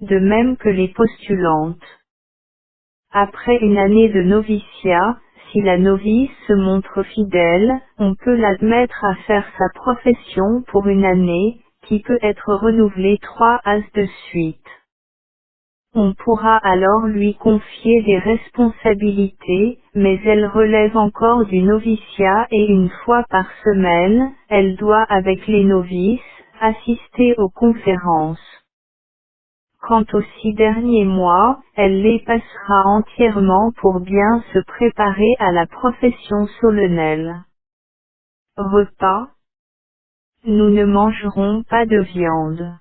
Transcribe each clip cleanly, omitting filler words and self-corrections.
de même que les postulantes. Après une année de noviciat, si la novice se montre fidèle, on peut l'admettre à faire sa profession pour une année, qui peut être renouvelée 3 as de suite. On pourra alors lui confier des responsabilités, mais elles relèvent encore du noviciat et une fois par semaine, elle doit avec les novices, assister aux conférences. Quant aux 6 derniers mois, elle les passera entièrement pour bien se préparer à la profession solennelle. Repas. Nous ne mangerons pas de viande.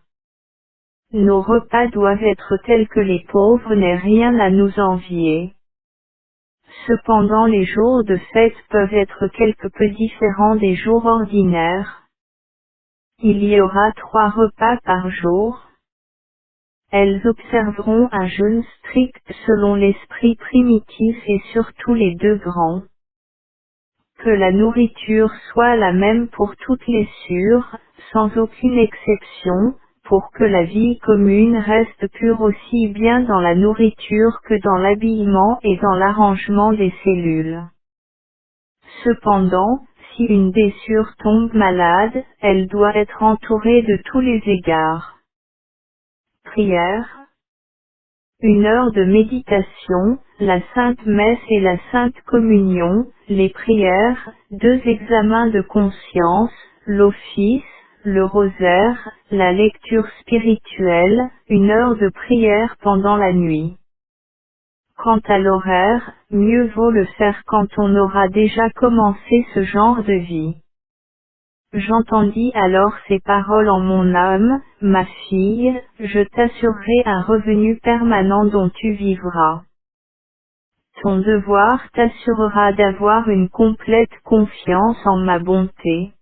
Nos repas doivent être tels que les pauvres n'aient rien à nous envier. Cependant les jours de fête peuvent être quelque peu différents des jours ordinaires. Il y aura 3 repas par jour. Elles observeront un jeûne strict selon l'esprit primitif et surtout les 2 grands. Que la nourriture soit la même pour toutes les sûres, sans aucune exception, pour que la vie commune reste pure aussi bien dans la nourriture que dans l'habillement et dans l'arrangement des cellules. Cependant, si une des sûres tombe malade, elle doit être entourée de tous les égards. Prière. Une heure de méditation, la Sainte Messe et la Sainte Communion, les prières, 2 examens de conscience, l'office, le rosaire, la lecture spirituelle, 1 heure de prière pendant la nuit. Quant à l'horaire, mieux vaut le faire quand on aura déjà commencé ce genre de vie. J'entendis alors ces paroles en mon âme, ma fille, je t'assurerai un revenu permanent dont tu vivras. Ton devoir t'assurera d'avoir une complète confiance en ma bonté.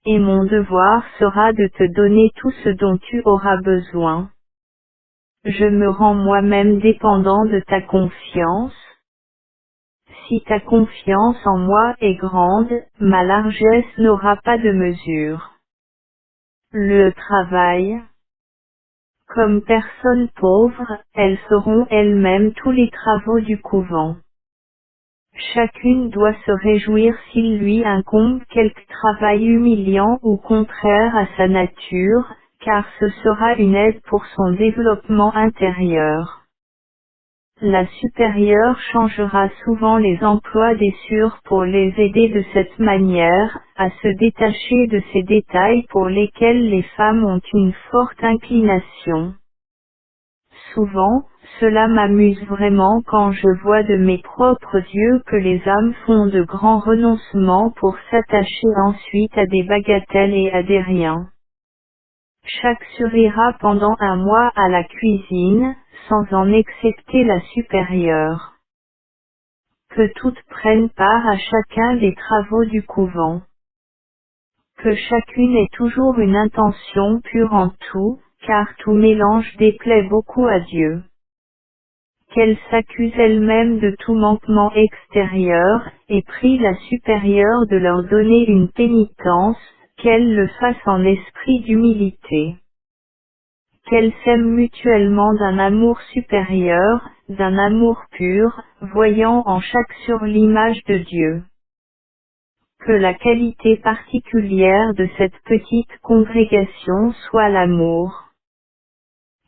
Et mon devoir sera de te donner tout ce dont tu auras besoin. Je me rends moi-même dépendant de ta confiance. Si ta confiance en moi est grande, ma largesse n'aura pas de mesure. Le travail. Comme personnes pauvres, elles feront elles-mêmes tous les travaux du couvent. Chacune doit se réjouir s'il lui incombe quelque travail humiliant ou contraire à sa nature, car ce sera une aide pour son développement intérieur. La supérieure changera souvent les emplois des sûres pour les aider de cette manière, à se détacher de ces détails pour lesquels les femmes ont une forte inclination. Souvent, cela m'amuse vraiment quand je vois de mes propres yeux que les âmes font de grands renoncements pour s'attacher ensuite à des bagatelles et à des riens. Chaque sœur ira pendant 1 mois à la cuisine, sans en excepter la supérieure. Que toutes prennent part à chacun des travaux du couvent. Que chacune ait toujours une intention pure en tout, car tout mélange déplaît beaucoup à Dieu. Qu'elle s'accuse elle-même de tout manquement extérieur, et prie la supérieure de leur donner une pénitence, qu'elle le fasse en esprit d'humilité. Qu'elles s'aiment mutuellement d'un amour supérieur, d'un amour pur, voyant en chaque sur l'image de Dieu. Que la qualité particulière de cette petite congrégation soit l'amour.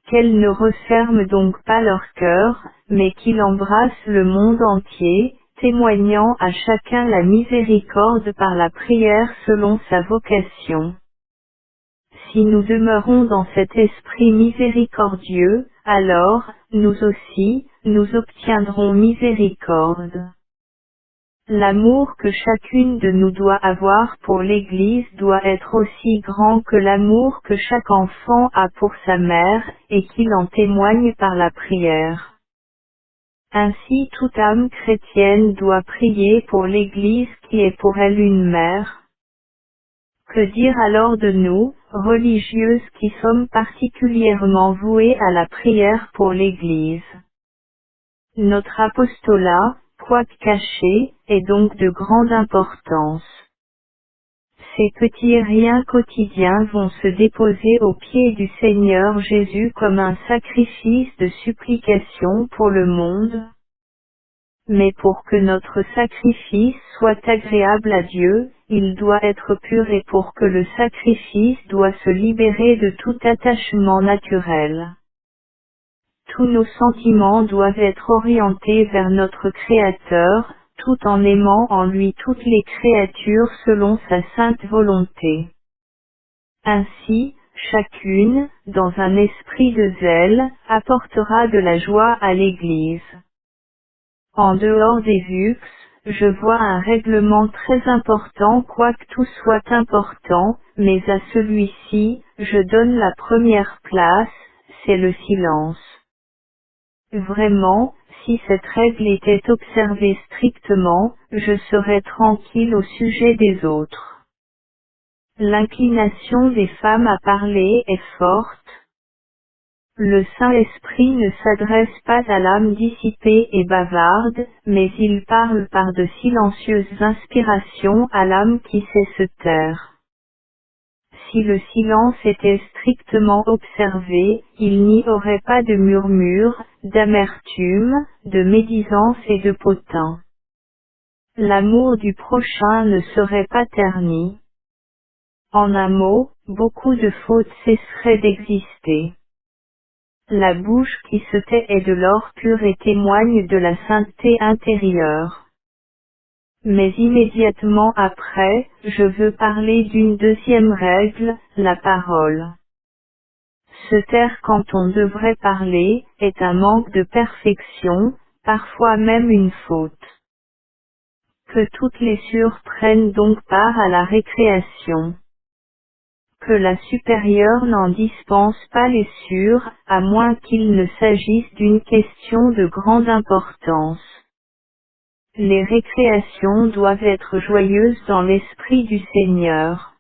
Qu'elles ne referment donc pas leur cœur, mais qu'il embrasse le monde entier, témoignant à chacun la miséricorde par la prière selon sa vocation. Si nous demeurons dans cet esprit miséricordieux, alors, nous aussi, nous obtiendrons miséricorde. L'amour que chacune de nous doit avoir pour l'Église doit être aussi grand que l'amour que chaque enfant a pour sa mère, et qu'il en témoigne par la prière. Ainsi toute âme chrétienne doit prier pour l'Église qui est pour elle une mère. Que dire alors de nous, religieuses qui sommes particulièrement vouées à la prière pour l'Église? Notre apostolat, quoique caché, est donc de grande importance. Ces petits riens quotidiens vont se déposer aux pieds du Seigneur Jésus comme un sacrifice de supplication pour le monde. Mais pour que notre sacrifice soit agréable à Dieu, il doit être pur et pour que le sacrifice doit se libérer de tout attachement naturel. Tous nos sentiments doivent être orientés vers notre Créateur, tout en aimant en lui toutes les créatures selon sa sainte volonté. Ainsi, chacune, dans un esprit de zèle, apportera de la joie à l'Église. En dehors des VUX, je vois un règlement très important quoique tout soit important, mais à celui-ci, je donne la première place, c'est le silence. Vraiment, si cette règle était observée strictement, je serais tranquille au sujet des autres. L'inclination des femmes à parler est forte. Le Saint-Esprit ne s'adresse pas à l'âme dissipée et bavarde, mais il parle par de silencieuses inspirations à l'âme qui sait se taire. Si le silence était strictement observé, il n'y aurait pas de murmures, d'amertume, de médisance et de potin. L'amour du prochain ne serait pas terni. En un mot, beaucoup de fautes cesseraient d'exister. La bouche qui se tait est de l'or pur et témoigne de la sainteté intérieure. Mais immédiatement après, je veux parler d'une deuxième règle, la parole. Se taire quand on devrait parler, est un manque de perfection, parfois même une faute. Que toutes les sûres prennent donc part à la récréation. Que la supérieure n'en dispense pas les sûres, à moins qu'il ne s'agisse d'une question de grande importance. Les récréations doivent être joyeuses dans l'esprit du Seigneur.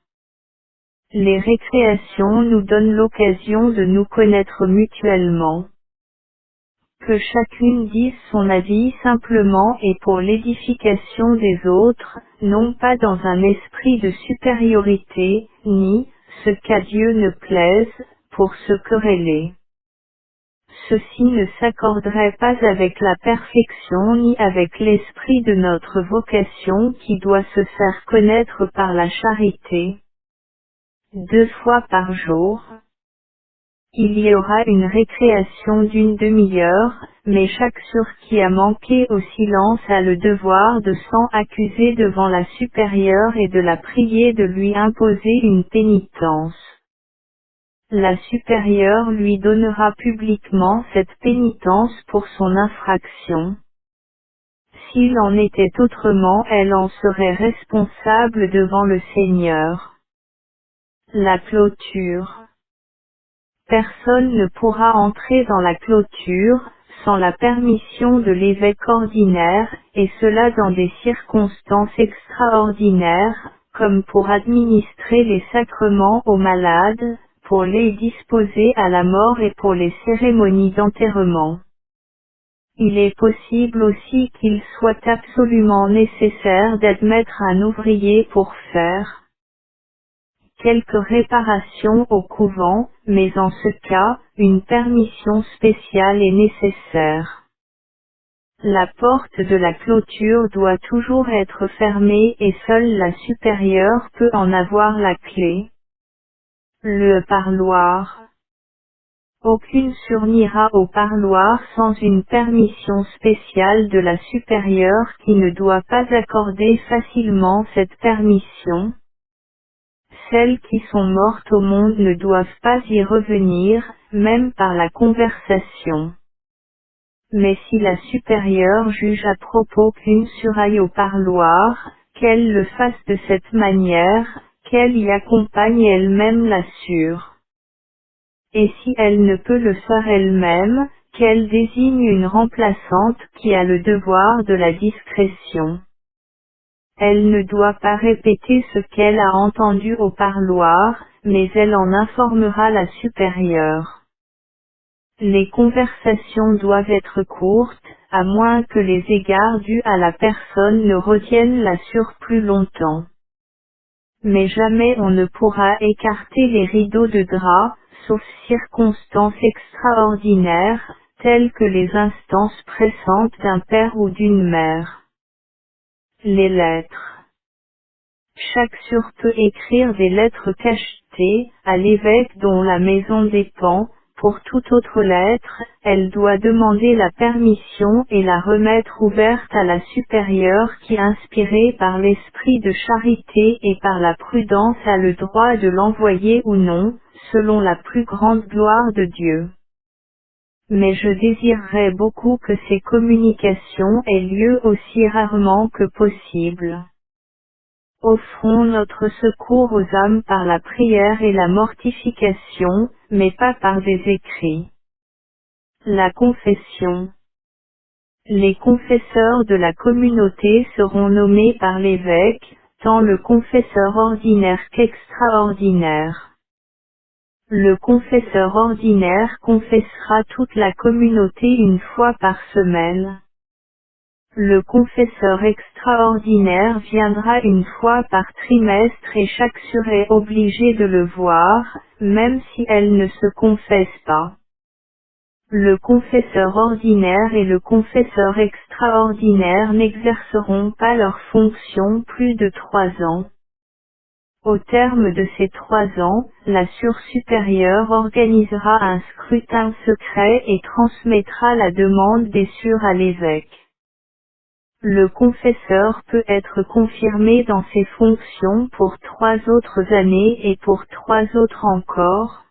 Les récréations nous donnent l'occasion de nous connaître mutuellement. Que chacune dise son avis simplement et pour l'édification des autres, non pas dans un esprit de supériorité, ni, ce qu'à Dieu ne plaise, pour se quereller. Ceci ne s'accorderait pas avec la perfection ni avec l'esprit de notre vocation qui doit se faire connaître par la charité. 2 fois par jour. Il y aura une récréation d'une demi-heure, mais chaque sûr qui a manqué au silence a le devoir de s'en accuser devant la supérieure et de la prier de lui imposer une pénitence. La supérieure lui donnera publiquement cette pénitence pour son infraction. S'il en était autrement, elle en serait responsable devant le Seigneur. La clôture. Personne ne pourra entrer dans la clôture, sans la permission de l'évêque ordinaire, et cela dans des circonstances extraordinaires, comme pour administrer les sacrements aux malades, pour les disposer à la mort et pour les cérémonies d'enterrement. Il est possible aussi qu'il soit absolument nécessaire d'admettre un ouvrier pour faire quelques réparations au couvent, mais en ce cas, une permission spéciale est nécessaire. La porte de la clôture doit toujours être fermée et seule la supérieure peut en avoir la clé. Le parloir. Aucune sûre n'ira au parloir sans une permission spéciale de la supérieure qui ne doit pas accorder facilement cette permission. Celles qui sont mortes au monde ne doivent pas y revenir, même par la conversation. Mais si la supérieure juge à propos qu'une sûre aille au parloir, qu'elle le fasse de cette manière, qu'elle y accompagne elle-même la sûre. Et si elle ne peut le faire elle-même, qu'elle désigne une remplaçante qui a le devoir de la discrétion. Elle ne doit pas répéter ce qu'elle a entendu au parloir, mais elle en informera la supérieure. Les conversations doivent être courtes, à moins que les égards dus à la personne ne retiennent la sûre plus longtemps. Mais jamais on ne pourra écarter les rideaux de drap, sauf circonstances extraordinaires, telles que les instances pressantes d'un père ou d'une mère. Les lettres. Chaque sure peut écrire des lettres cachetées, à l'évêque dont la maison dépend. Pour toute autre lettre, elle doit demander la permission et la remettre ouverte à la supérieure qui, inspirée par l'esprit de charité et par la prudence, a le droit de l'envoyer ou non, selon la plus grande gloire de Dieu. Mais je désirerais beaucoup que ces communications aient lieu aussi rarement que possible. Offrons notre secours aux âmes par la prière et la mortification, mais pas par des écrits. La confession. Les confesseurs de la communauté seront nommés par l'évêque, tant le confesseur ordinaire qu'extraordinaire. Le confesseur ordinaire confessera toute la communauté une fois par semaine. Le confesseur extraordinaire viendra une fois par trimestre et chaque sure est obligée de le voir, même si elle ne se confesse pas. Le confesseur ordinaire et le confesseur extraordinaire n'exerceront pas leurs fonctions plus de 3 ans. Au terme de ces 3 ans, la sure supérieure organisera un scrutin secret et transmettra la demande des sures à l'évêque. Le confesseur peut être confirmé dans ses fonctions pour 3 autres années et pour 3 autres encore.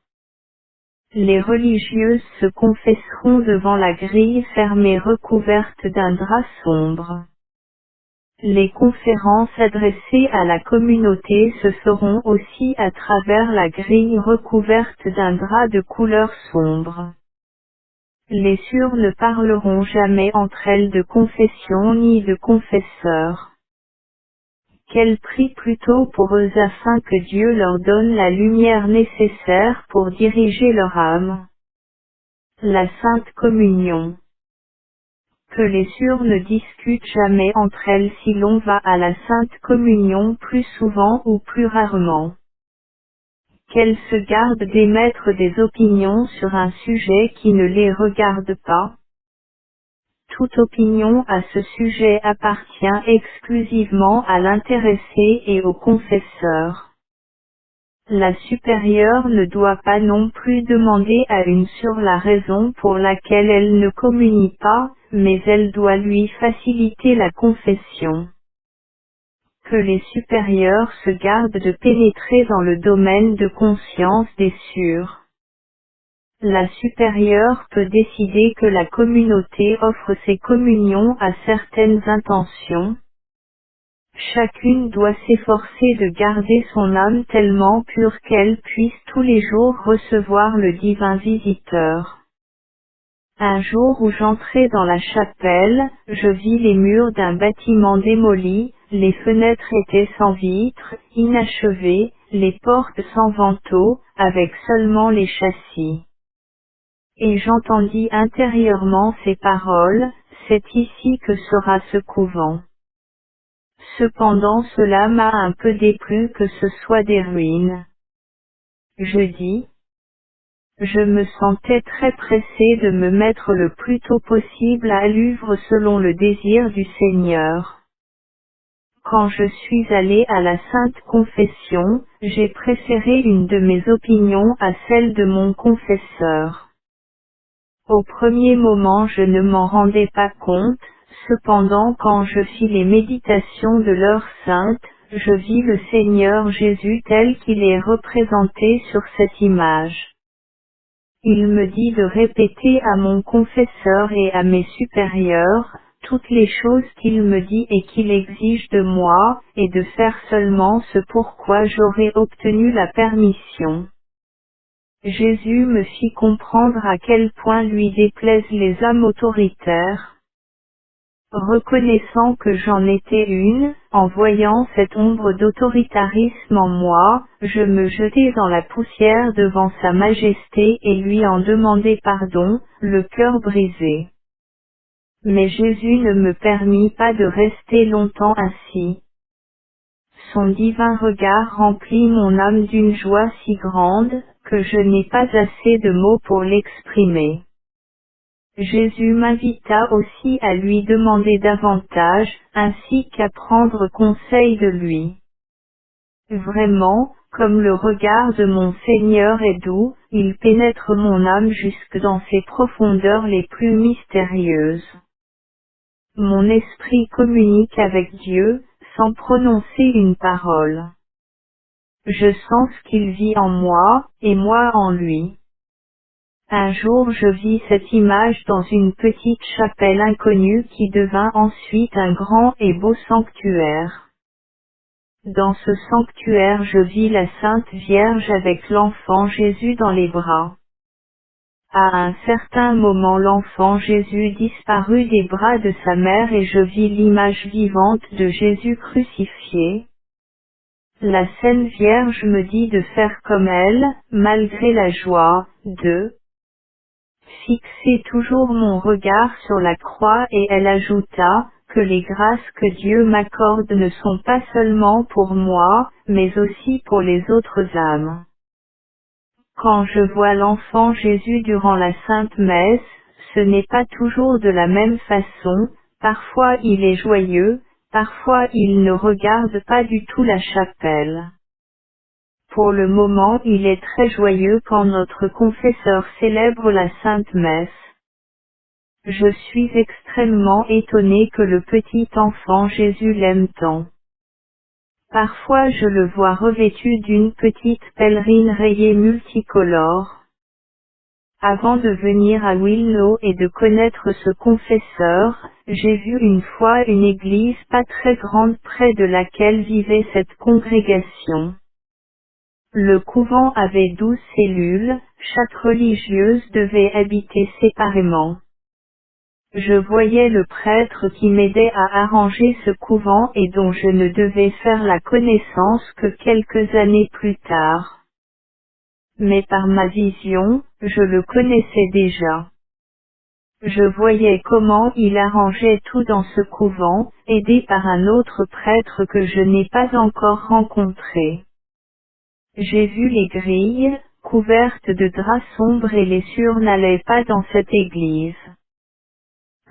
Les religieuses se confesseront devant la grille fermée recouverte d'un drap sombre. Les conférences adressées à la communauté se feront aussi à travers la grille recouverte d'un drap de couleur sombre. Les sures ne parleront jamais entre elles de confession ni de confesseur. Qu'elles prient plutôt pour eux afin que Dieu leur donne la lumière nécessaire pour diriger leur âme. La Sainte Communion. Que les sures ne discutent jamais entre elles si l'on va à la Sainte Communion plus souvent ou plus rarement. Qu'elles se gardent d'émettre des opinions sur un sujet qui ne les regarde pas. Toute opinion à ce sujet appartient exclusivement à l'intéressé et au confesseur. La supérieure ne doit pas non plus demander à une sure la raison pour laquelle elle ne communie pas, mais elle doit lui faciliter la confession. Que les supérieurs se gardent de pénétrer dans le domaine de conscience des sures. La supérieure peut décider que la communauté offre ses communions à certaines intentions. Chacune doit s'efforcer de garder son âme tellement pure qu'elle puisse tous les jours recevoir le divin visiteur. Un jour où j'entrai dans la chapelle, je vis les murs d'un bâtiment démoli, les fenêtres étaient sans vitres, inachevées, les portes sans vantaux, avec seulement les châssis. Et j'entendis intérieurement ces paroles, c'est ici que sera ce couvent. Cependant cela m'a un peu déplu que ce soit des ruines. Je dis, je me sentais très pressé de me mettre le plus tôt possible à l'œuvre selon le désir du Seigneur. Quand je suis allé à la Sainte Confession, j'ai préféré une de mes opinions à celle de mon confesseur. Au premier moment je ne m'en rendais pas compte, cependant quand je fis les méditations de l'heure sainte, je vis le Seigneur Jésus tel qu'il est représenté sur cette image. Il me dit de répéter à mon confesseur et à mes supérieurs, toutes les choses qu'il me dit et qu'il exige de moi, et de faire seulement ce pourquoi j'aurais obtenu la permission. Jésus me fit comprendre à quel point lui déplaisent les âmes autoritaires. Reconnaissant que j'en étais une, en voyant cette ombre d'autoritarisme en moi, je me jetai dans la poussière devant sa majesté et lui en demandai pardon, le cœur brisé. Mais Jésus ne me permit pas de rester longtemps ainsi. son divin regard remplit mon âme d'une joie si grande, que je n'ai pas assez de mots pour l'exprimer. Jésus m'invita aussi à lui demander davantage, ainsi qu'à prendre conseil de lui. Vraiment, comme le regard de mon Seigneur est doux, il pénètre mon âme jusque dans ses profondeurs les plus mystérieuses. Mon esprit communique avec Dieu, sans prononcer une parole. Je sens qu'il vit en moi, et moi en lui. Un jour je vis cette image dans une petite chapelle inconnue qui devint ensuite un grand et beau sanctuaire. Dans ce sanctuaire je vis la Sainte Vierge avec l'enfant Jésus dans les bras. À un certain moment l'enfant Jésus disparut des bras de sa mère et je vis l'image vivante de Jésus crucifié. La Sainte Vierge me dit de faire comme elle, malgré la joie, de fixer toujours mon regard sur la croix et elle ajouta, que les grâces que Dieu m'accorde ne sont pas seulement pour moi, mais aussi pour les autres âmes. Quand je vois l'enfant Jésus durant la Sainte Messe, ce n'est pas toujours de la même façon, parfois il est joyeux, parfois il ne regarde pas du tout la chapelle. Pour le moment il est très joyeux quand notre confesseur célèbre la Sainte Messe. Je suis extrêmement étonné que le petit enfant Jésus l'aime tant. Parfois je le vois revêtu d'une petite pèlerine rayée multicolore. Avant de venir à Wilno et de connaître ce confesseur, j'ai vu une fois une église pas très grande près de laquelle vivait cette congrégation. Le couvent avait 12 cellules, chaque religieuse devait habiter séparément. Je voyais le prêtre qui m'aidait à arranger ce couvent et dont je ne devais faire la connaissance que quelques années plus tard. Mais par ma vision, je le connaissais déjà. Je voyais comment il arrangeait tout dans ce couvent, aidé par un autre prêtre que je n'ai pas encore rencontré. J'ai vu les grilles, couvertes de draps sombres et les cieux n'allaient pas dans cette église.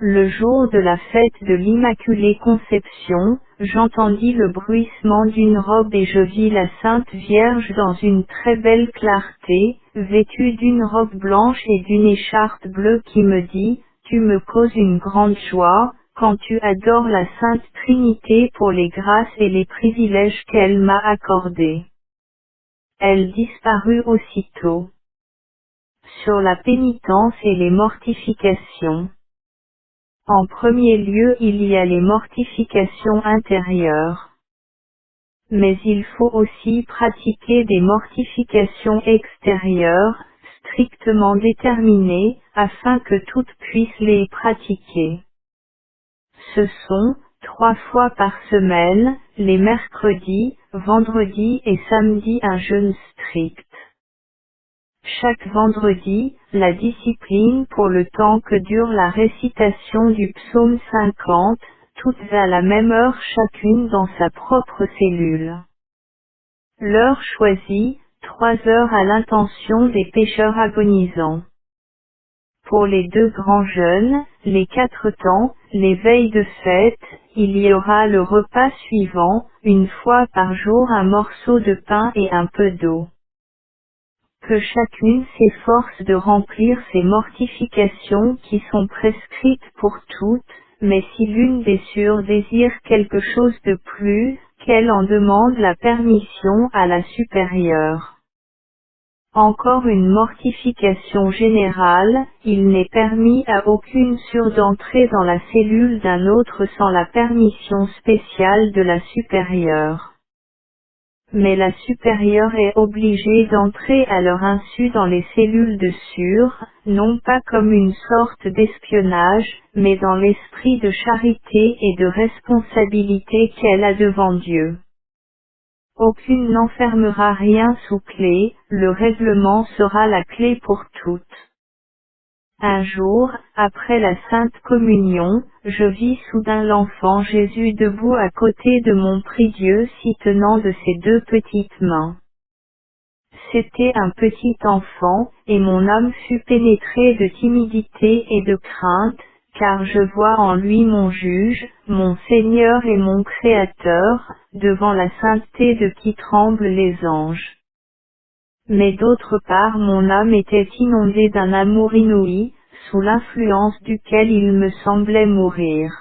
Le jour de la fête de l'Immaculée Conception, j'entendis le bruissement d'une robe et je vis la Sainte Vierge dans une très belle clarté, vêtue d'une robe blanche et d'une écharpe bleue qui me dit, « Tu me causes une grande joie, quand tu adores la Sainte Trinité pour les grâces et les privilèges qu'elle m'a accordés. » Elle disparut aussitôt. Sur la pénitence et les mortifications. En premier lieu il y a les mortifications intérieures. Mais il faut aussi pratiquer des mortifications extérieures, strictement déterminées, afin que toutes puissent les pratiquer. Ce sont, 3 fois par semaine, les mercredis, vendredis et samedis un jeûne strict. Chaque vendredi, la discipline pour le temps que dure la récitation du psaume 50, toutes à la même heure chacune dans sa propre cellule. L'heure choisie, 3 heures à l'intention des pécheurs agonisants. Pour les 2 grands jeûnes, les 4 temps, les veilles de fête, il y aura le repas suivant, une fois par jour un morceau de pain et un peu d'eau. Que chacune s'efforce de remplir ces mortifications qui sont prescrites pour toutes, mais si l'une des sœurs désire quelque chose de plus, qu'elle en demande la permission à la supérieure. Encore une mortification générale, il n'est permis à aucune sœur d'entrer dans la cellule d'un autre sans la permission spéciale de la supérieure. Mais la supérieure est obligée d'entrer à leur insu dans les cellules de sûrs, non pas comme une sorte d'espionnage, mais dans l'esprit de charité et de responsabilité qu'elle a devant Dieu. Aucune n'enfermera rien sous clé, le règlement sera la clé pour toutes. Un jour, après la Sainte Communion, je vis soudain l'enfant Jésus debout à côté de mon prie-Dieu s'y tenant de ses deux petites mains. C'était un petit enfant, et mon âme fut pénétrée de timidité et de crainte, car je vois en lui mon juge, mon Seigneur et mon Créateur, devant la sainteté de qui tremblent les anges. Mais d'autre part mon âme était inondée d'un amour inouï, sous l'influence duquel il me semblait mourir.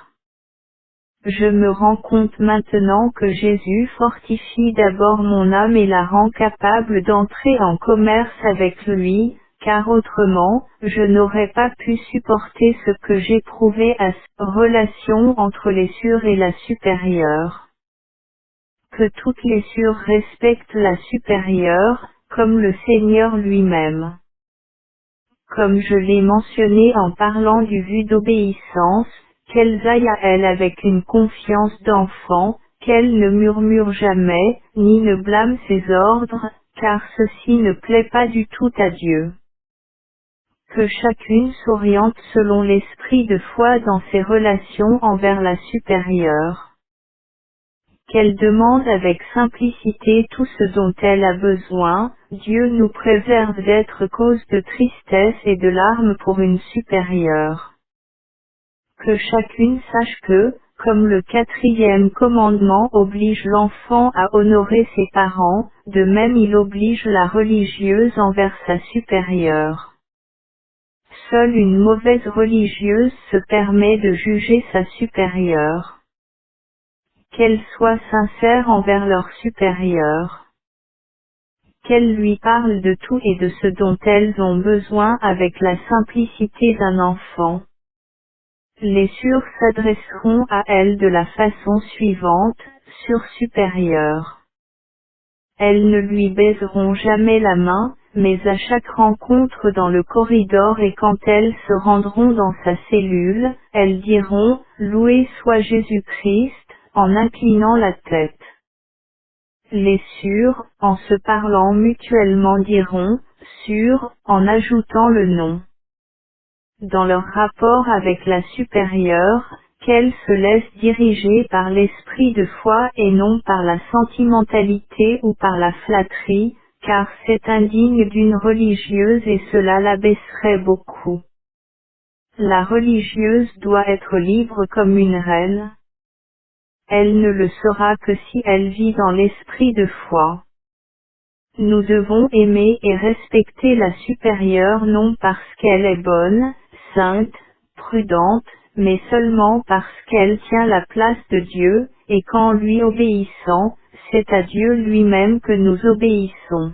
Je me rends compte maintenant que Jésus fortifie d'abord mon âme et la rend capable d'entrer en commerce avec lui, car autrement, je n'aurais pas pu supporter ce que j'éprouvais à cette relation entre les sûrs et la supérieure. Que toutes les sûres respectent la supérieure, comme le Seigneur lui-même. Comme je l'ai mentionné en parlant du vœu d'obéissance, qu'elles aillent à elle avec une confiance d'enfant, qu'elle ne murmure jamais, ni ne blâme ses ordres, car ceci ne plaît pas du tout à Dieu. Que chacune s'oriente selon l'esprit de foi dans ses relations envers la supérieure. Qu'elle demande avec simplicité tout ce dont elle a besoin, Dieu nous préserve d'être cause de tristesse et de larmes pour une supérieure. Que chacune sache que, comme le 4e commandement oblige l'enfant à honorer ses parents, de même il oblige la religieuse envers sa supérieure. Seule une mauvaise religieuse se permet de juger sa supérieure. Qu'elles soient sincères envers leur supérieur. Qu'elles lui parlent de tout et de ce dont elles ont besoin avec la simplicité d'un enfant. Les sûrs s'adresseront à elle de la façon suivante, sûre supérieure. Elles ne lui baiseront jamais la main, mais à chaque rencontre dans le corridor et quand elles se rendront dans sa cellule, elles diront « Loué soit Jésus-Christ », en inclinant la tête. Les sûrs, en se parlant mutuellement diront « sûr » en ajoutant le nom. Dans leur rapport avec la supérieure, qu'elles se laissent diriger par l'esprit de foi et non par la sentimentalité ou par la flatterie, car c'est indigne d'une religieuse et cela l'abaisserait beaucoup. La religieuse doit être libre comme une reine. Elle ne le sera que si elle vit dans l'esprit de foi. Nous devons aimer et respecter la supérieure non parce qu'elle est bonne, sainte, prudente, mais seulement parce qu'elle tient la place de Dieu, et qu'en lui obéissant, c'est à Dieu lui-même que nous obéissons.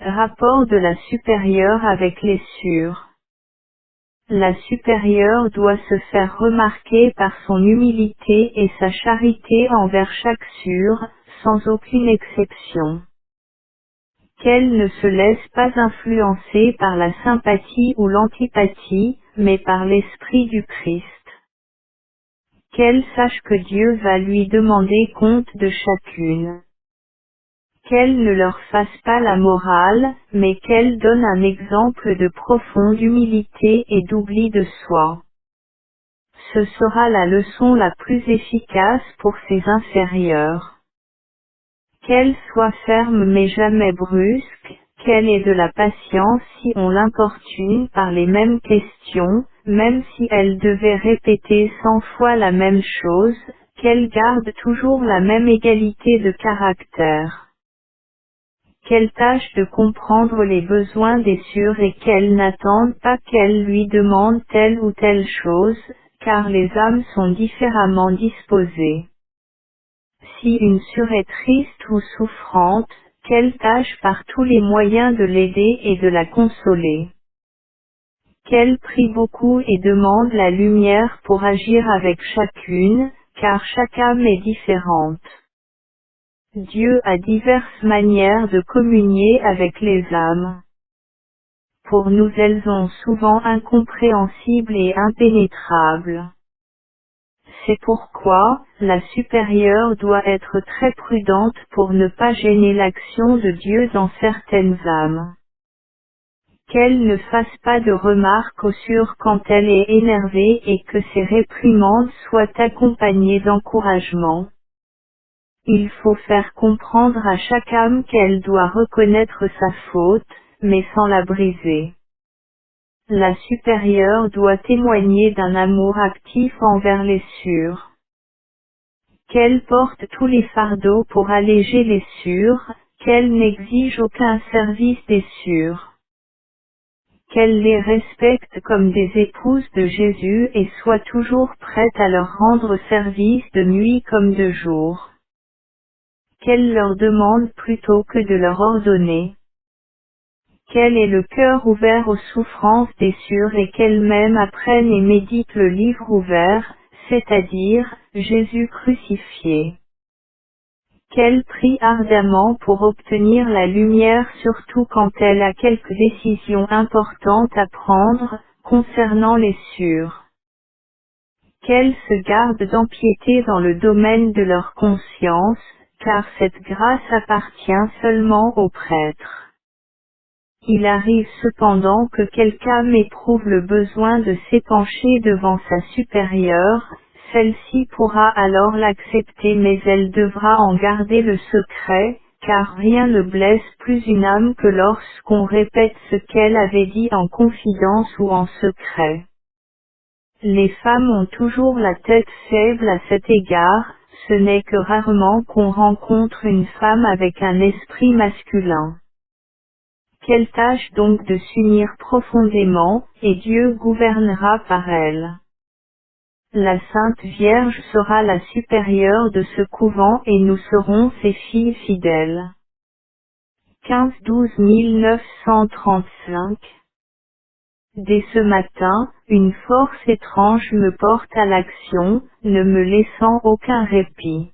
Rapport de la supérieure avec les sûrs. La supérieure doit se faire remarquer par son humilité et sa charité envers chaque sûre, sans aucune exception. Qu'elle ne se laisse pas influencer par la sympathie ou l'antipathie, mais par l'esprit du Christ. Qu'elle sache que Dieu va lui demander compte de chacune. Qu'elle ne leur fasse pas la morale, mais qu'elle donne un exemple de profonde humilité et d'oubli de soi. Ce sera la leçon la plus efficace pour ses inférieurs. Qu'elle soit ferme mais jamais brusque, qu'elle ait de la patience si on l'importune par les mêmes questions, même si elle devait répéter 100 fois la même chose, qu'elle garde toujours la même égalité de caractère. Qu'elle tâche de comprendre les besoins des sûrs et qu'elle n'attende pas qu'elle lui demande telle ou telle chose, car les âmes sont différemment disposées. Si une sûre est triste ou souffrante, qu'elle tâche par tous les moyens de l'aider et de la consoler. Qu'elle prie beaucoup et demande la lumière pour agir avec chacune, car chaque âme est différente. Dieu a diverses manières de communier avec les âmes. Pour nous elles sont souvent incompréhensibles et impénétrables. C'est pourquoi, la supérieure doit être très prudente pour ne pas gêner l'action de Dieu dans certaines âmes. Qu'elle ne fasse pas de remarques sur quand elle est énervée et que ses réprimandes soient accompagnées d'encouragement. Il faut faire comprendre à chaque âme qu'elle doit reconnaître sa faute, mais sans la briser. La supérieure doit témoigner d'un amour actif envers les sûrs. Qu'elle porte tous les fardeaux pour alléger les sûrs, qu'elle n'exige aucun service des sûrs. Qu'elle les respecte comme des épouses de Jésus et soit toujours prête à leur rendre service de nuit comme de jour. Qu'elle leur demande plutôt que de leur ordonner. Qu'elle ait le cœur ouvert aux souffrances des sûrs et qu'elle-même apprenne et médite le livre ouvert, c'est-à-dire, Jésus crucifié. Qu'elle prie ardemment pour obtenir la lumière surtout quand elle a quelques décisions importantes à prendre, concernant les sûrs. Qu'elle se garde d'empiéter dans le domaine de leur conscience, car cette grâce appartient seulement aux prêtres. Il arrive cependant que quelqu'un éprouve le besoin de s'épancher devant sa supérieure, celle-ci pourra alors l'accepter mais elle devra en garder le secret, car rien ne blesse plus une âme que lorsqu'on répète ce qu'elle avait dit en confidence ou en secret. Les femmes ont toujours la tête faible à cet égard, ce n'est que rarement qu'on rencontre une femme avec un esprit masculin. Qu'elle tâche donc de s'unir profondément, et Dieu gouvernera par elle. La Sainte Vierge sera la supérieure de ce couvent et nous serons ses filles fidèles. 15-12 935. Dès ce matin, une force étrange me porte à l'action, ne me laissant aucun répit.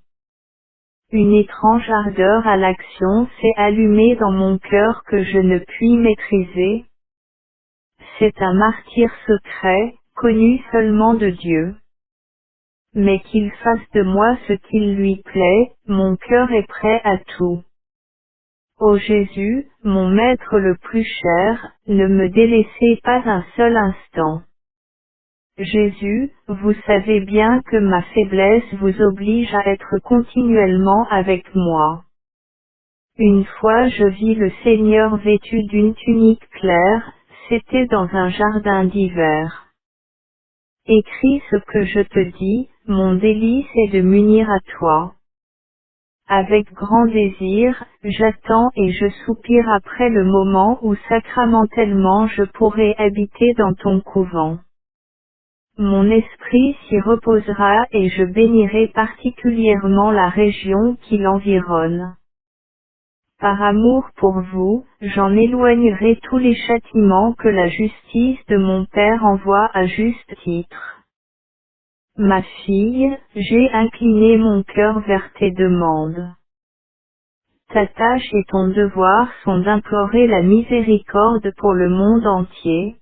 Une étrange ardeur à l'action s'est allumée dans mon cœur que je ne puis maîtriser. C'est un martyr secret, connu seulement de Dieu. Mais qu'il fasse de moi ce qu'il lui plaît, mon cœur est prêt à tout. Ô Jésus, mon Maître le plus cher, ne me délaissez pas un seul instant. Jésus, vous savez bien que ma faiblesse vous oblige à être continuellement avec moi. Une fois je vis le Seigneur vêtu d'une tunique claire, c'était dans un jardin d'hiver. Écris ce que je te dis, mon délice est de m'unir à toi. Avec grand désir, j'attends et je soupire après le moment où sacramentellement je pourrai habiter dans ton couvent. Mon esprit s'y reposera et je bénirai particulièrement la région qui l'environne. Par amour pour vous, j'en éloignerai tous les châtiments que la justice de mon Père envoie à juste titre. Ma fille, j'ai incliné mon cœur vers tes demandes. Ta tâche et ton devoir sont d'implorer la miséricorde pour le monde entier.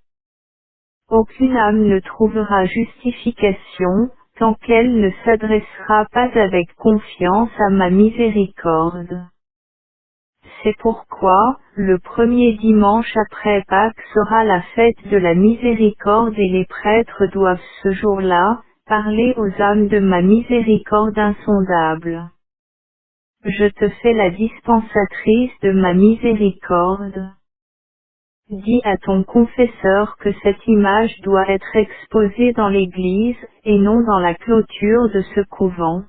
Aucune âme ne trouvera justification, tant qu'elle ne s'adressera pas avec confiance à ma miséricorde. C'est pourquoi, le premier dimanche après Pâques sera la fête de la miséricorde et les prêtres doivent ce jour-là, parler aux âmes de ma miséricorde insondable. Je te fais la dispensatrice de ma miséricorde. Dis à ton confesseur que cette image doit être exposée dans l'église, et non dans la clôture de ce couvent.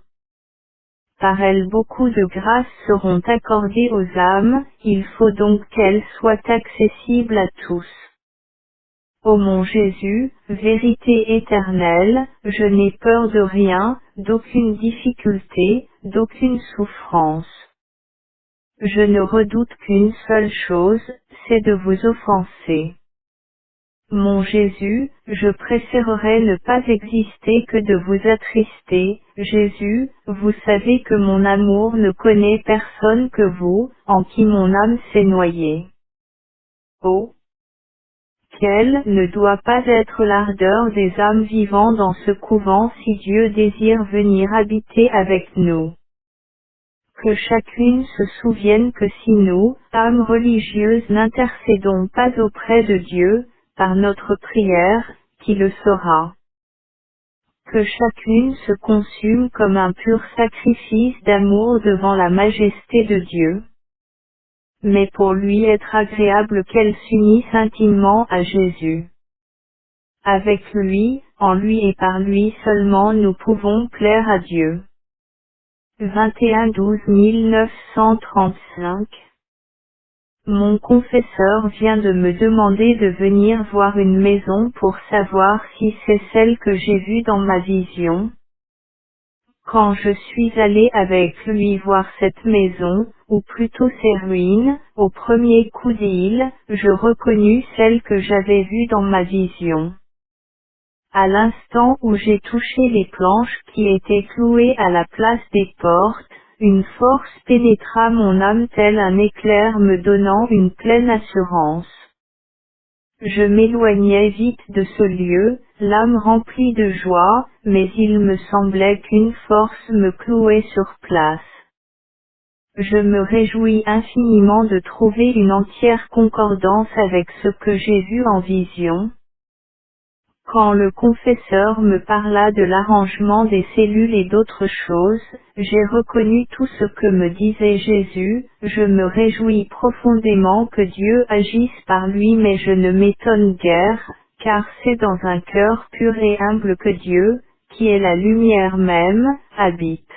Par elle beaucoup de grâces seront accordées aux âmes, il faut donc qu'elles soient accessibles à tous. Ô mon Jésus, vérité éternelle, je n'ai peur de rien, d'aucune difficulté, d'aucune souffrance. Je ne redoute qu'une seule chose, c'est de vous offenser. Mon Jésus, je préférerais ne pas exister que de vous attrister. Jésus, vous savez que mon amour ne connaît personne que vous, en qui mon âme s'est noyée. Oh! Quelle ne doit pas être l'ardeur des âmes vivant dans ce couvent si Dieu désire venir habiter avec nous. Que chacune se souvienne que si nous, âmes religieuses, n'intercédons pas auprès de Dieu, par notre prière, qui le saura. Que chacune se consume comme un pur sacrifice d'amour devant la majesté de Dieu. Mais pour lui être agréable qu'elle s'unisse intimement à Jésus. Avec lui, en lui et par lui seulement nous pouvons plaire à Dieu. 21 1935. Mon confesseur vient de me demander de venir voir une maison pour savoir si c'est celle que j'ai vue dans ma vision. Quand je suis allé avec lui voir cette maison, ou plutôt ses ruines, au premier coup d'île, je reconnus celle que j'avais vue dans ma vision. À l'instant où j'ai touché les planches qui étaient clouées à la place des portes, une force pénétra mon âme tel un éclair me donnant une pleine assurance. Je m'éloignais vite de ce lieu, l'âme remplie de joie, mais il me semblait qu'une force me clouait sur place. Je me réjouis infiniment de trouver une entière concordance avec ce que j'ai vu en vision. Quand le confesseur me parla de l'arrangement des cellules et d'autres choses, j'ai reconnu tout ce que me disait Jésus, je me réjouis profondément que Dieu agisse par lui mais je ne m'étonne guère, car c'est dans un cœur pur et humble que Dieu, qui est la lumière même, habite.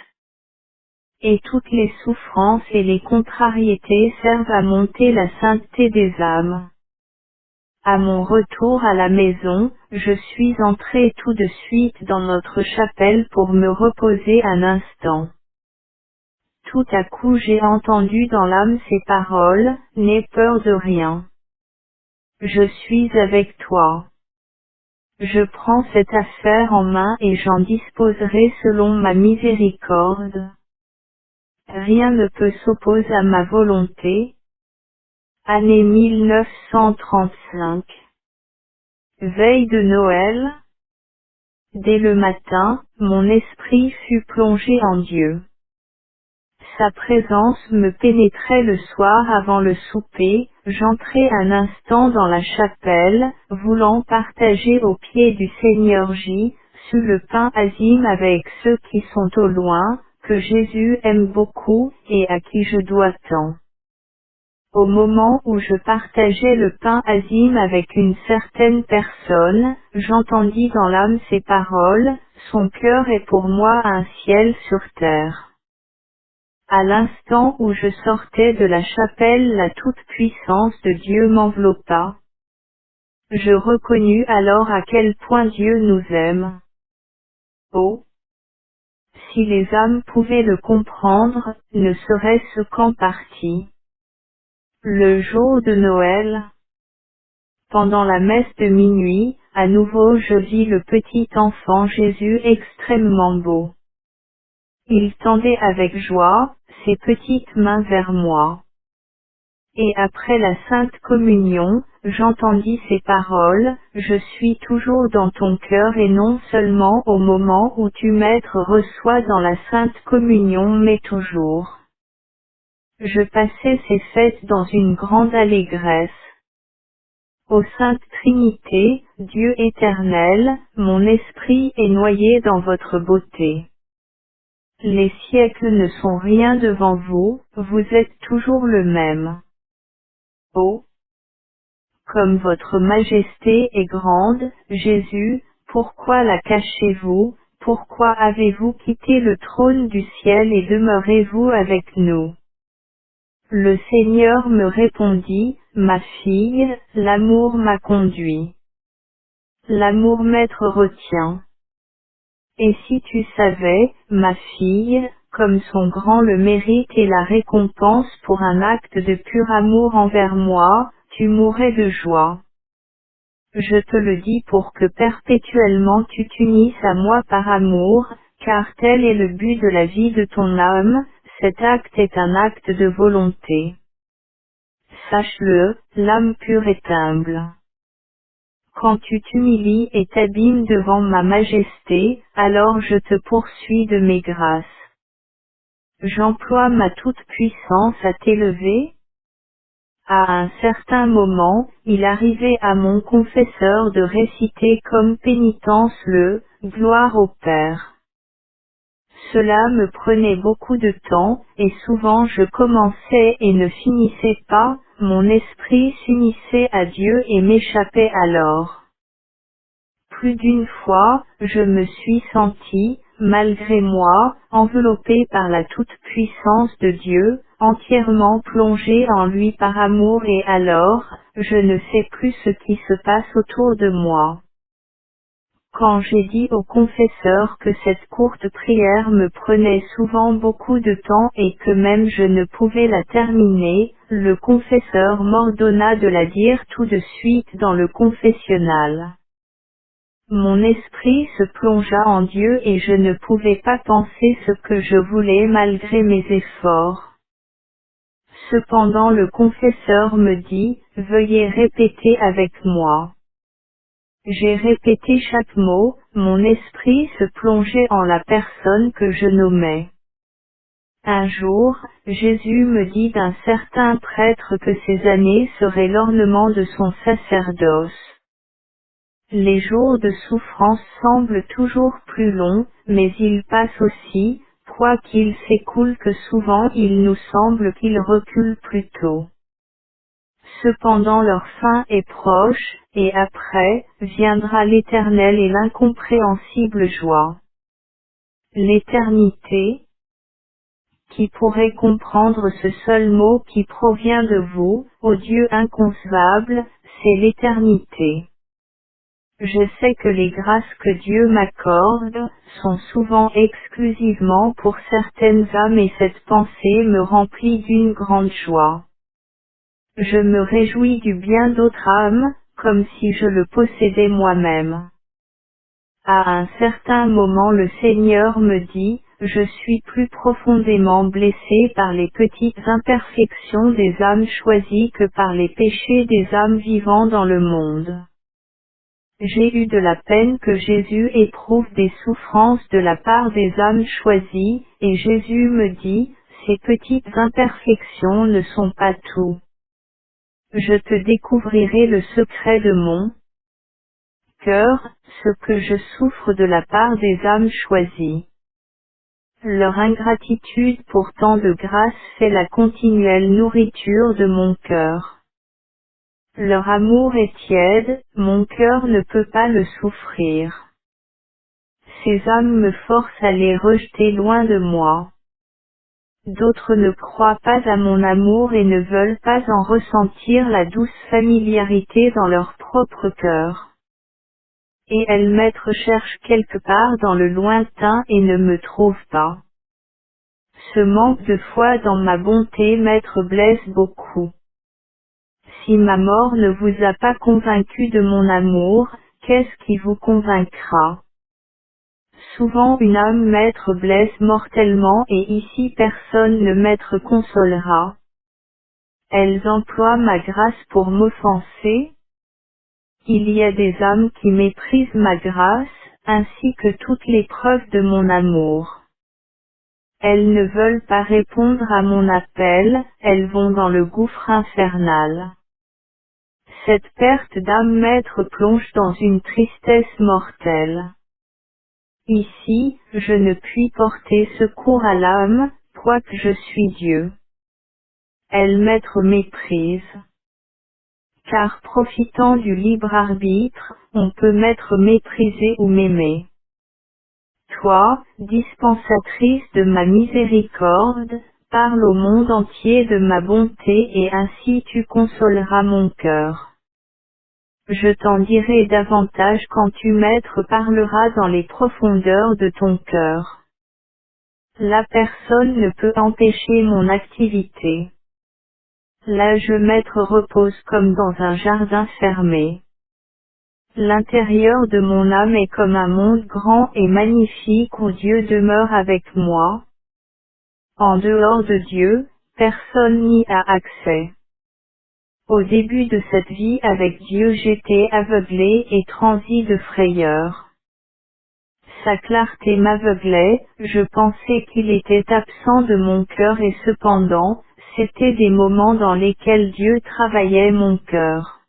Et toutes les souffrances et les contrariétés servent à monter la sainteté des âmes. À mon retour à la maison, je suis entré tout de suite dans notre chapelle pour me reposer un instant. Tout à coup j'ai entendu dans l'âme ces paroles, « N'aie peur de rien. Je suis avec toi. Je prends cette affaire en main et j'en disposerai selon ma miséricorde. Rien ne peut s'opposer à ma volonté. » Année 1935. Veille de Noël. Dès le matin, mon esprit fut plongé en Dieu. Sa présence me pénétrait le soir avant le souper, j'entrai un instant dans la chapelle, voulant partager au pied du Seigneur J, sur le pain azime avec ceux qui sont au loin, que Jésus aime beaucoup, et à qui je dois tant. Au moment où je partageais le pain azime avec une certaine personne, j'entendis dans l'âme ces paroles, « Son cœur est pour moi un ciel sur terre. » À l'instant où je sortais de la chapelle, la toute-puissance de Dieu m'enveloppa. Je reconnus alors à quel point Dieu nous aime. Oh! Si les âmes pouvaient le comprendre, ne serait-ce qu'en partie. Le jour de Noël. Pendant la messe de minuit, à nouveau je vis le petit enfant Jésus extrêmement beau. Il tendait avec joie, ses petites mains vers moi. Et après la Sainte Communion, j'entendis ces paroles, « Je suis toujours dans ton cœur et non seulement au moment où tu Maître reçois dans la Sainte Communion mais toujours. » Je passais ces fêtes dans une grande allégresse. Ô Sainte Trinité, Dieu éternel, mon esprit est noyé dans votre beauté. Les siècles ne sont rien devant vous, vous êtes toujours le même. Oh! Comme votre majesté est grande, Jésus, pourquoi la cachez-vous, pourquoi avez-vous quitté le trône du ciel et demeurez-vous avec nous? Le Seigneur me répondit, ma fille, l'amour m'a conduit. L'amour maître retient. Et si tu savais, ma fille, comme son grand le mérite et la récompense pour un acte de pur amour envers moi, tu mourrais de joie. Je te le dis pour que perpétuellement tu t'unisses à moi par amour, car tel est le but de la vie de ton âme, cet acte est un acte de volonté. Sache-le, l'âme pure est humble. Quand tu t'humilies et t'abîmes devant ma majesté, alors je te poursuis de mes grâces. J'emploie ma toute-puissance à t'élever. À un certain moment, il arrivait à mon confesseur de réciter comme pénitence le « Gloire au Père ». Cela me prenait beaucoup de temps, et souvent je commençais et ne finissais pas, mon esprit s'unissait à Dieu et m'échappait alors. Plus d'une fois, je me suis senti, malgré moi, enveloppé par la toute-puissance de Dieu, entièrement plongé en lui par amour et alors, je ne sais plus ce qui se passe autour de moi. Quand j'ai dit au confesseur que cette courte prière me prenait souvent beaucoup de temps et que même je ne pouvais la terminer, le confesseur m'ordonna de la dire tout de suite dans le confessionnal. Mon esprit se plongea en Dieu et je ne pouvais pas penser ce que je voulais malgré mes efforts. Cependant le confesseur me dit, « Veuillez répéter avec moi. » J'ai répété chaque mot, mon esprit se plongeait en la personne que je nommais. Un jour, Jésus me dit d'un certain prêtre que ces années seraient l'ornement de son sacerdoce. Les jours de souffrance semblent toujours plus longs, mais ils passent aussi, quoiqu'ils s'écoulent que souvent il nous semble qu'ils reculent plus tôt. Cependant leur fin est proche, et après, viendra l'éternelle et l'incompréhensible joie. L'éternité, qui pourrait comprendre ce seul mot qui provient de vous, ô Dieu inconcevable, c'est l'éternité. Je sais que les grâces que Dieu m'accorde, sont souvent exclusivement pour certaines âmes et cette pensée me remplit d'une grande joie. Je me réjouis du bien d'autres âmes, comme si je le possédais moi-même. À un certain moment le Seigneur me dit, je suis plus profondément blessé par les petites imperfections des âmes choisies que par les péchés des âmes vivant dans le monde. J'ai eu de la peine que Jésus éprouve des souffrances de la part des âmes choisies, et Jésus me dit, ces petites imperfections ne sont pas tout. Je te découvrirai le secret de mon cœur, ce que je souffre de la part des âmes choisies. Leur ingratitude pour tant de grâce fait la continuelle nourriture de mon cœur. Leur amour est tiède, mon cœur ne peut pas le souffrir. Ces âmes me forcent à les rejeter loin de moi. D'autres ne croient pas à mon amour et ne veulent pas en ressentir la douce familiarité dans leur propre cœur. Et elles m'être cherchent quelque part dans le lointain et ne me trouvent pas. Ce manque de foi dans ma bonté m'être blesse beaucoup. Si ma mort ne vous a pas convaincu de mon amour, qu'est-ce qui vous convaincra? Souvent une âme m'être blesse mortellement et ici personne ne m'être consolera. Elles emploient ma grâce pour m'offenser. Il y a des âmes qui méprisent ma grâce, ainsi que toutes les preuves de mon amour. Elles ne veulent pas répondre à mon appel, elles vont dans le gouffre infernal. Cette perte d'âme m'être plonge dans une tristesse mortelle. Ici, je ne puis porter secours à l'âme, quoique je suis Dieu. Elle m'être méprise. Car profitant du libre arbitre, on peut m'être méprisé ou m'aimer. Toi, dispensatrice de ma miséricorde, parle au monde entier de ma bonté et ainsi tu consoleras mon cœur. Je t'en dirai davantage quand tu maître parleras dans les profondeurs de ton cœur. La personne ne peut empêcher mon activité. Là je maître repose comme dans un jardin fermé. L'intérieur de mon âme est comme un monde grand et magnifique où Dieu demeure avec moi. En dehors de Dieu, personne n'y a accès. Au début de cette vie avec Dieu j'étais aveuglé et transi de frayeur. sa clarté m'aveuglait, je pensais qu'il était absent de mon cœur et cependant, c'étaient des moments dans lesquels Dieu travaillait mon cœur.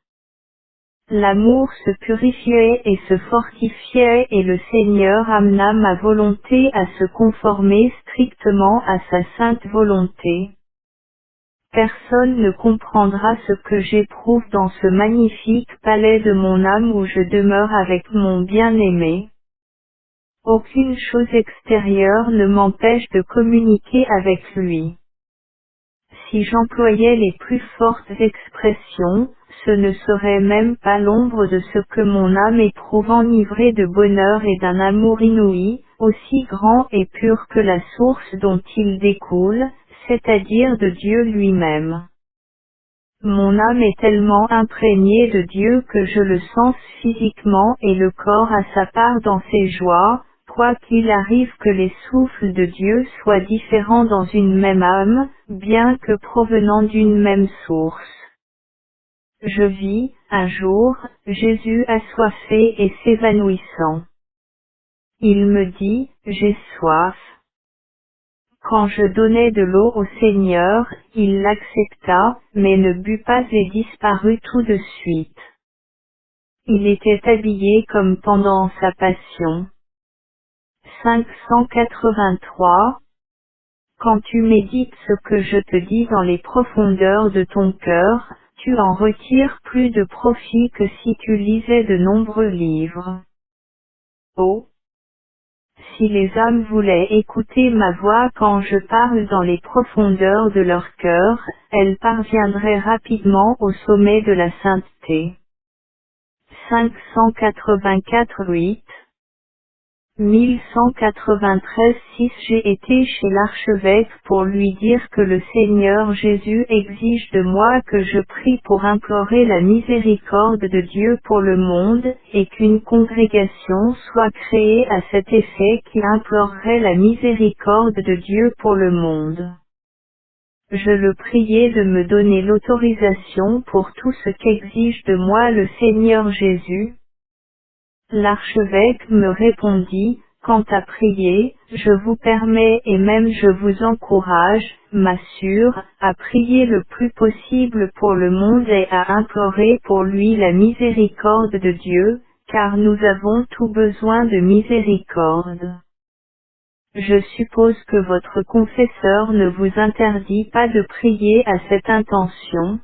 L'amour se purifiait et se fortifiait et le Seigneur amena ma volonté à se conformer strictement à sa sainte volonté. Personne ne comprendra ce que j'éprouve dans ce magnifique palais de mon âme où je demeure avec mon bien-aimé. Aucune chose extérieure ne m'empêche de communiquer avec lui. Si j'employais les plus fortes expressions, ce ne serait même pas l'ombre de ce que mon âme éprouve enivrée de bonheur et d'un amour inouï, aussi grand et pur que la source dont il découle, c'est-à-dire de Dieu lui-même. Mon âme est tellement imprégnée de Dieu que je le sens physiquement et le corps a sa part dans ses joies, quoi qu'il arrive que les souffles de Dieu soient différents dans une même âme, bien que provenant d'une même source. Je vis, un jour, Jésus assoiffé et s'évanouissant. Il me dit, j'ai soif. Quand je donnais de l'eau au Seigneur, il l'accepta, mais ne but pas et disparut tout de suite. Il était habillé comme pendant sa passion. 583. Quand tu médites ce que je te dis dans les profondeurs de ton cœur, tu en retires plus de profit que si tu lisais de nombreux livres. Oh! Si les âmes voulaient écouter ma voix quand je parle dans les profondeurs de leur cœur, elles parviendraient rapidement au sommet de la sainteté. 584-8 1193-6 J'ai été chez l'archevêque pour lui dire que le Seigneur Jésus exige de moi que je prie pour implorer la miséricorde de Dieu pour le monde, et qu'une congrégation soit créée à cet effet qui implorerait la miséricorde de Dieu pour le monde. Je le priai de me donner l'autorisation pour tout ce qu'exige de moi le Seigneur Jésus. L'archevêque me répondit, quant à prier, je vous permets et même je vous encourage, m'assure, à prier le plus possible pour le monde et à implorer pour lui la miséricorde de Dieu, car nous avons tout besoin de miséricorde. Je suppose que votre confesseur ne vous interdit pas de prier à cette intention.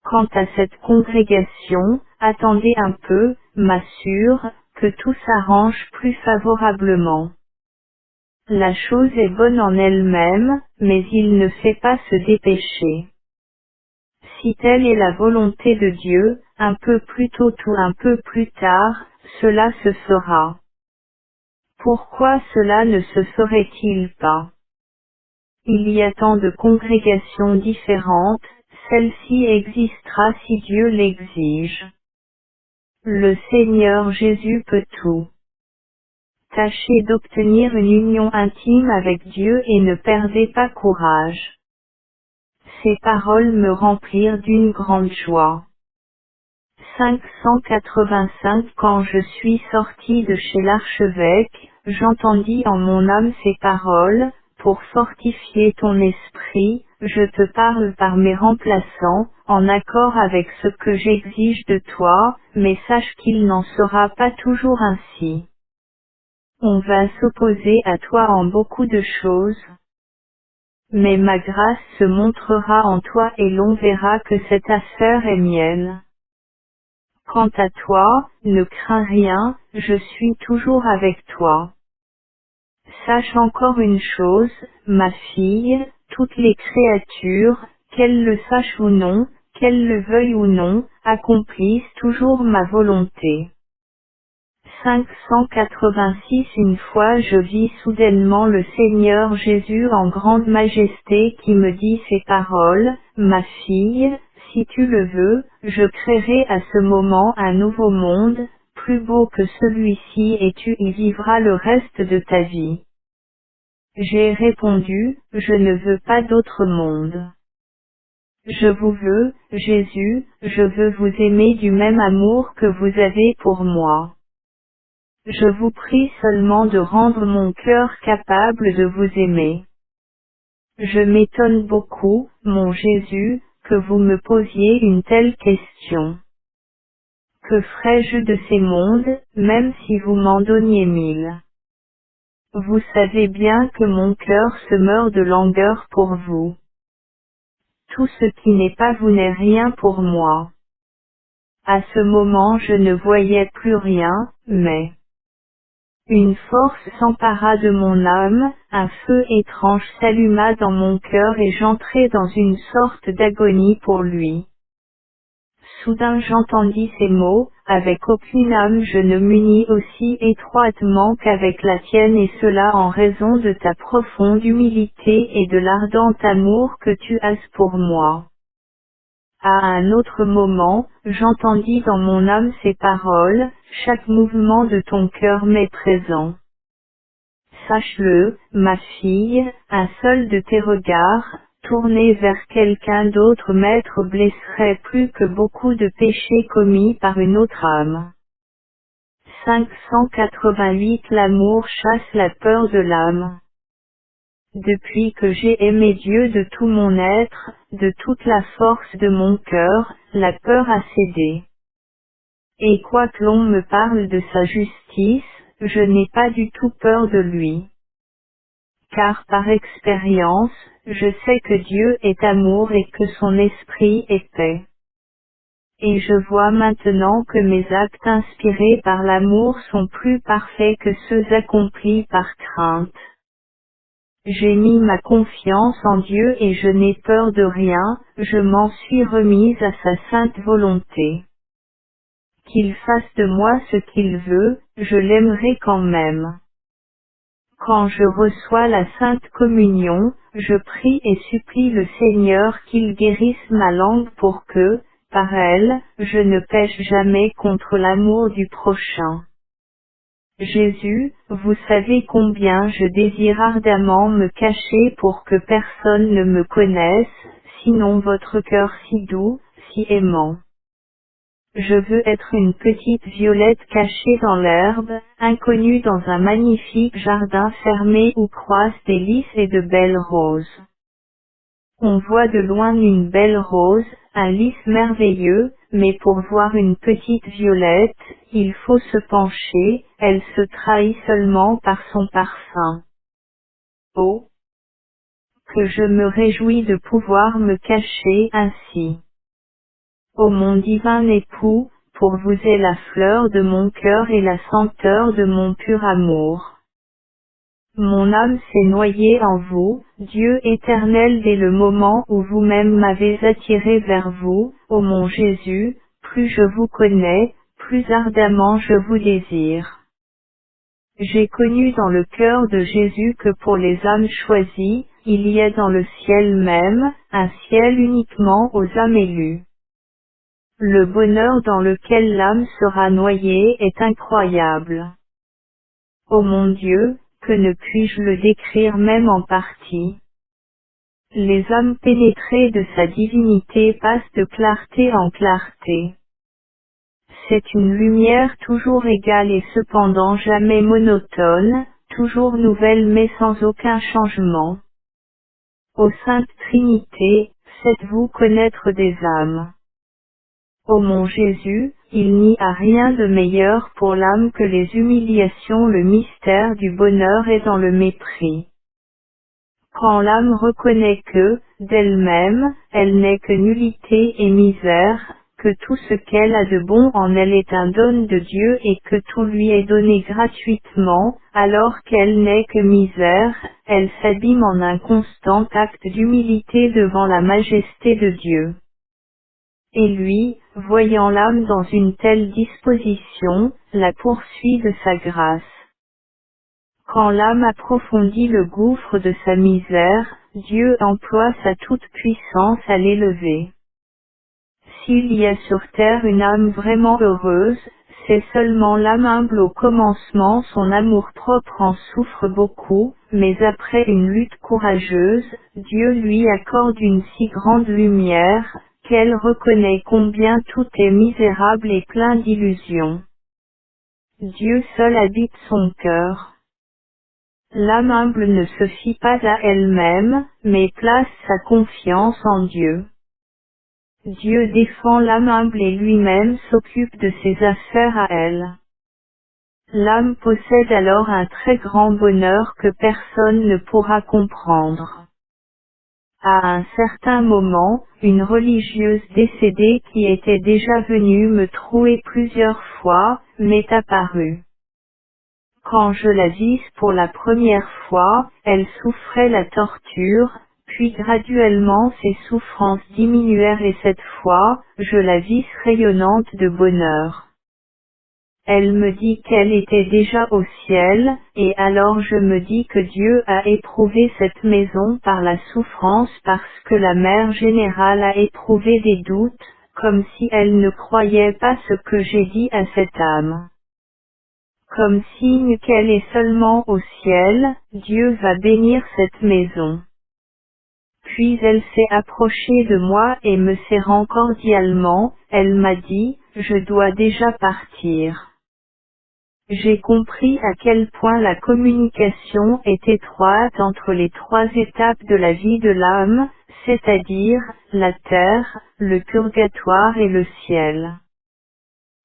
Quant à cette congrégation, attendez un peu, m'assure, que tout s'arrange plus favorablement. La chose est bonne en elle-même, mais il ne fait pas se dépêcher. Si telle est la volonté de Dieu, un peu plus tôt ou un peu plus tard, cela se fera. Pourquoi cela ne se ferait-il pas? Il y a tant de congrégations différentes, celle-ci existera si Dieu l'exige. Le Seigneur Jésus peut tout. Tâchez d'obtenir une union intime avec Dieu et ne perdez pas courage. Ces paroles me remplirent d'une grande joie. 585 Quand je suis sorti de chez l'archevêque, j'entendis en mon âme ces paroles, pour fortifier ton esprit, je te parle par mes remplaçants, en accord avec ce que j'exige de toi, mais sache qu'il n'en sera pas toujours ainsi. On va s'opposer à toi en beaucoup de choses, mais ma grâce se montrera en toi et l'on verra que cette affaire est mienne. Quant à toi, ne crains rien, je suis toujours avec toi. Sache encore une chose, ma fille, toutes les créatures, qu'elles le sachent ou non, qu'elles le veuillent ou non, accomplissent toujours ma volonté. 586 Une fois je vis soudainement le Seigneur Jésus en grande majesté qui me dit ces paroles, ma fille, si tu le veux, je créerai à ce moment un nouveau monde, plus beau que celui-ci et tu y vivras le reste de ta vie. J'ai répondu, je ne veux pas d'autre monde. Je vous veux, Jésus, je veux vous aimer du même amour que vous avez pour moi. Je vous prie seulement de rendre mon cœur capable de vous aimer. Je m'étonne beaucoup, mon Jésus, que vous me posiez une telle question. Que ferais-je de ces mondes, même si vous m'en donniez 1000? Vous savez bien que mon cœur se meurt de langueur pour vous. Tout ce qui n'est pas vous n'est rien pour moi. À ce moment je ne voyais plus rien, mais une force s'empara de mon âme, un feu étrange s'alluma dans mon cœur et j'entrai dans une sorte d'agonie pour lui. Soudain j'entendis ces mots, avec aucune âme je ne m'unis aussi étroitement qu'avec la tienne et cela en raison de ta profonde humilité et de l'ardent amour que tu as pour moi. À un autre moment, j'entendis dans mon âme ces paroles, chaque mouvement de ton cœur m'est présent. Sache-le, ma fille, un seul de tes regards, tournés vers quelqu'un d'autre maître blesserait plus que beaucoup de péchés commis par une autre âme. 588 L'amour chasse la peur de l'âme. Depuis que j'ai aimé Dieu de tout mon être, de toute la force de mon cœur, la peur a cédé. Et quoique l'on me parle de sa justice, je n'ai pas du tout peur de lui. Car par expérience, je sais que Dieu est amour et que son esprit est paix. Et je vois maintenant que mes actes inspirés par l'amour sont plus parfaits que ceux accomplis par crainte. J'ai mis ma confiance en Dieu et je n'ai peur de rien, je m'en suis remise à sa sainte volonté. Qu'il fasse de moi ce qu'il veut, je l'aimerai quand même. Quand je reçois la Sainte Communion, je prie et supplie le Seigneur qu'il guérisse ma langue pour que, par elle, je ne pêche jamais contre l'amour du prochain. Jésus, vous savez combien je désire ardemment me cacher pour que personne ne me connaisse, sinon votre cœur si doux, si aimant. Je veux être une petite violette cachée dans l'herbe, inconnue dans un magnifique jardin fermé où croissent des lys et de belles roses. On voit de loin une belle rose, un lys merveilleux, mais pour voir une petite violette, il faut se pencher, elle se trahit seulement par son parfum. Oh! Que je me réjouis de pouvoir me cacher ainsi. Ô mon divin époux, pour vous est la fleur de mon cœur et la senteur de mon pur amour. Mon âme s'est noyée en vous, Dieu éternel dès le moment où vous-même m'avez attiré vers vous, ô mon Jésus, plus je vous connais, plus ardemment je vous désire. J'ai connu dans le cœur de Jésus que pour les âmes choisies, il y a dans le ciel même, un ciel uniquement aux âmes élues. Le bonheur dans lequel l'âme sera noyée est incroyable. Ô mon Dieu, que ne puis-je le décrire même en partie. Les âmes pénétrées de sa divinité passent de clarté en clarté. C'est une lumière toujours égale et cependant jamais monotone, toujours nouvelle mais sans aucun changement. Ô Sainte Trinité, faites-vous connaître des âmes. Ô mon Jésus, il n'y a rien de meilleur pour l'âme que les humiliations. Le mystère du bonheur est dans le mépris. Quand l'âme reconnaît que, d'elle-même, elle n'est que nullité et misère, que tout ce qu'elle a de bon en elle est un don de Dieu et que tout lui est donné gratuitement, alors qu'elle n'est que misère, elle s'abîme en un constant acte d'humilité devant la majesté de Dieu. Et lui, voyant l'âme dans une telle disposition, la poursuit de sa grâce. Quand l'âme approfondit le gouffre de sa misère, Dieu emploie sa toute-puissance à l'élever. S'il y a sur terre une âme vraiment heureuse, c'est seulement l'âme humble au commencement. Son amour-propre en souffre beaucoup, mais après une lutte courageuse, Dieu lui accorde une si grande lumière, qu'elle reconnaît combien tout est misérable et plein d'illusions. Dieu seul habite son cœur. L'âme humble ne se fie pas à elle-même, mais place sa confiance en Dieu. Dieu défend l'âme humble et lui-même s'occupe de ses affaires à elle. L'âme possède alors un très grand bonheur que personne ne pourra comprendre. À un certain moment, une religieuse décédée qui était déjà venue me trouer plusieurs fois, m'est apparue. Quand je la vis pour la première fois, elle souffrait la torture, puis graduellement ses souffrances diminuèrent et cette fois, je la vis rayonnante de bonheur. Elle me dit qu'elle était déjà au ciel, et alors je me dis que Dieu a éprouvé cette maison par la souffrance parce que la mère générale a éprouvé des doutes, comme si elle ne croyait pas ce que j'ai dit à cette âme. Comme signe qu'elle est seulement au ciel, Dieu va bénir cette maison. Puis elle s'est approchée de moi et me serrant cordialement, elle m'a dit, je dois déjà partir. J'ai compris à quel point la communication est étroite entre les trois étapes de la vie de l'âme, c'est-à-dire, la terre, le purgatoire et le ciel.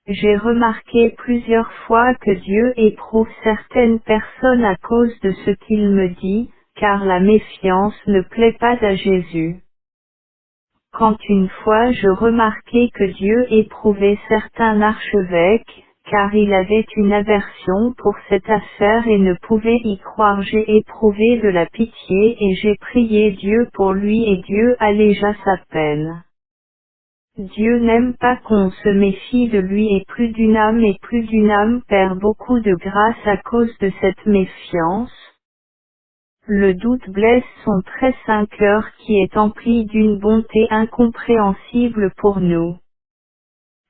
J'ai remarqué plusieurs fois que Dieu éprouve certaines personnes à cause de ce qu'il me dit, car la méfiance ne plaît pas à Jésus. Quand une fois je remarquai que Dieu éprouvait certains archevêques, car il avait une aversion pour cette affaire et ne pouvait y croire, j'ai éprouvé de la pitié et j'ai prié Dieu pour lui et Dieu allégea sa peine. Dieu n'aime pas qu'on se méfie de lui et plus d'une âme perd beaucoup de grâce à cause de cette méfiance. Le doute blesse son très saint cœur qui est empli d'une bonté incompréhensible pour nous.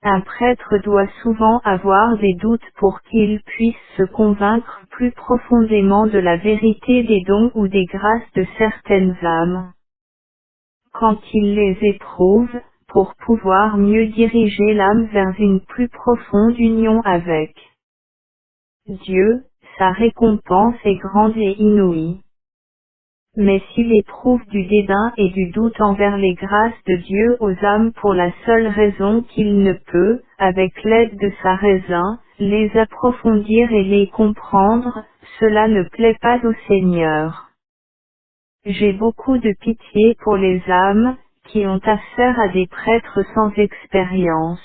Un prêtre doit souvent avoir des doutes pour qu'il puisse se convaincre plus profondément de la vérité des dons ou des grâces de certaines âmes. Quand il les éprouve, pour pouvoir mieux diriger l'âme vers une plus profonde union avec Dieu, sa récompense est grande et inouïe. Mais s'il éprouve du dédain et du doute envers les grâces de Dieu aux âmes pour la seule raison qu'il ne peut, avec l'aide de sa raison, les approfondir et les comprendre, cela ne plaît pas au Seigneur. J'ai beaucoup de pitié pour les âmes, qui ont affaire à des prêtres sans expérience.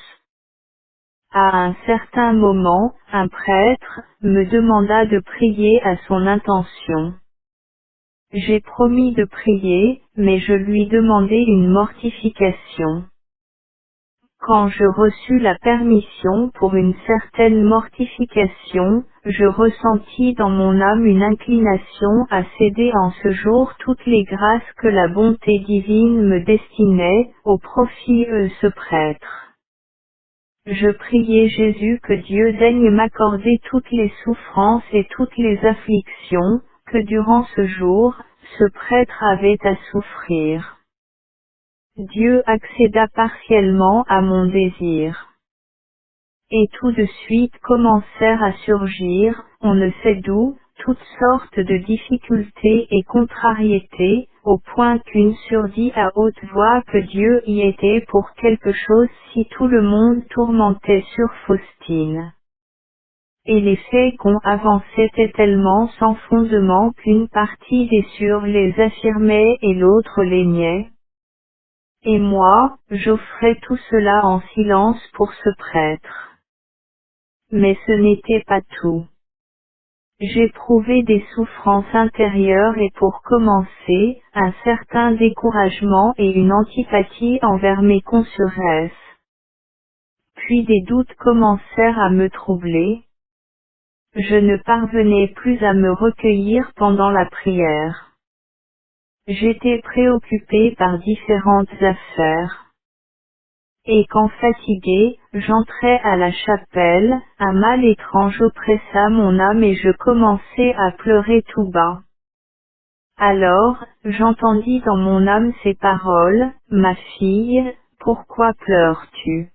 À un certain moment, un prêtre me demanda de prier à son intention. J'ai promis de prier, mais je lui demandai une mortification. Quand je reçus la permission pour une certaine mortification, je ressentis dans mon âme une inclination à céder en ce jour toutes les grâces que la bonté divine me destinait, au profit de ce prêtre. Je priai Jésus que Dieu daigne m'accorder toutes les souffrances et toutes les afflictions, que durant ce jour, ce prêtre avait à souffrir. Dieu accéda partiellement à mon désir. Et tout de suite commencèrent à surgir, on ne sait d'où, toutes sortes de difficultés et contrariétés, au point qu'une surdit à haute voix que Dieu y était pour quelque chose si tout le monde tourmentait sur Faustine. Et les faits qu'on avançait étaient tellement sans fondement qu'une partie des sûrs les affirmait et l'autre les niait. Et moi, j'offrais tout cela en silence pour ce prêtre. Mais ce n'était pas tout. J'éprouvais des souffrances intérieures et pour commencer, un certain découragement et une antipathie envers mes consoeurs. Puis des doutes commencèrent à me troubler. Je ne parvenais plus à me recueillir pendant la prière. J'étais préoccupé par différentes affaires. Et quand fatigué, j'entrai à la chapelle, un mal étrange oppressa mon âme et je commençai à pleurer tout bas. Alors, j'entendis dans mon âme ces paroles, « Ma fille, pourquoi pleures-tu ?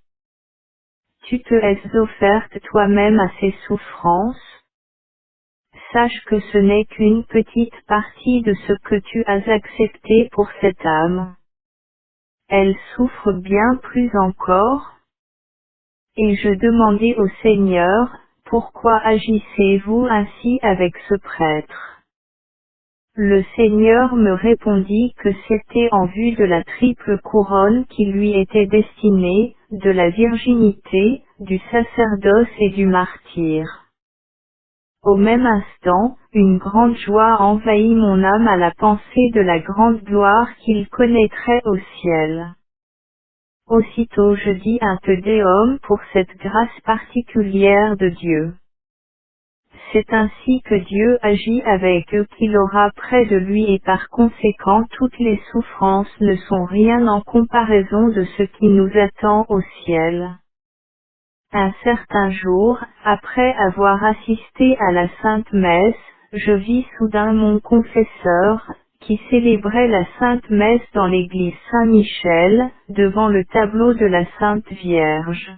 tu te es offerte toi-même à ces souffrances, sache que ce n'est qu'une petite partie de ce que tu as accepté pour cette âme. Elle souffre bien plus encore. Et je demandai au Seigneur, pourquoi agissez-vous ainsi avec ce prêtre? Le Seigneur me répondit que c'était en vue de la triple couronne qui lui était destinée, de la virginité, du sacerdoce et du martyre. Au même instant, une grande joie envahit mon âme à la pensée de la grande gloire qu'il connaîtrait au ciel. Aussitôt je dis un Te Deum pour cette grâce particulière de Dieu. C'est ainsi que Dieu agit avec eux qu'il aura près de lui et par conséquent toutes les souffrances ne sont rien en comparaison de ce qui nous attend au ciel. Un certain jour, après avoir assisté à la Sainte Messe, je vis soudain mon confesseur, qui célébrait la Sainte Messe dans l'église Saint-Michel, devant le tableau de la Sainte Vierge.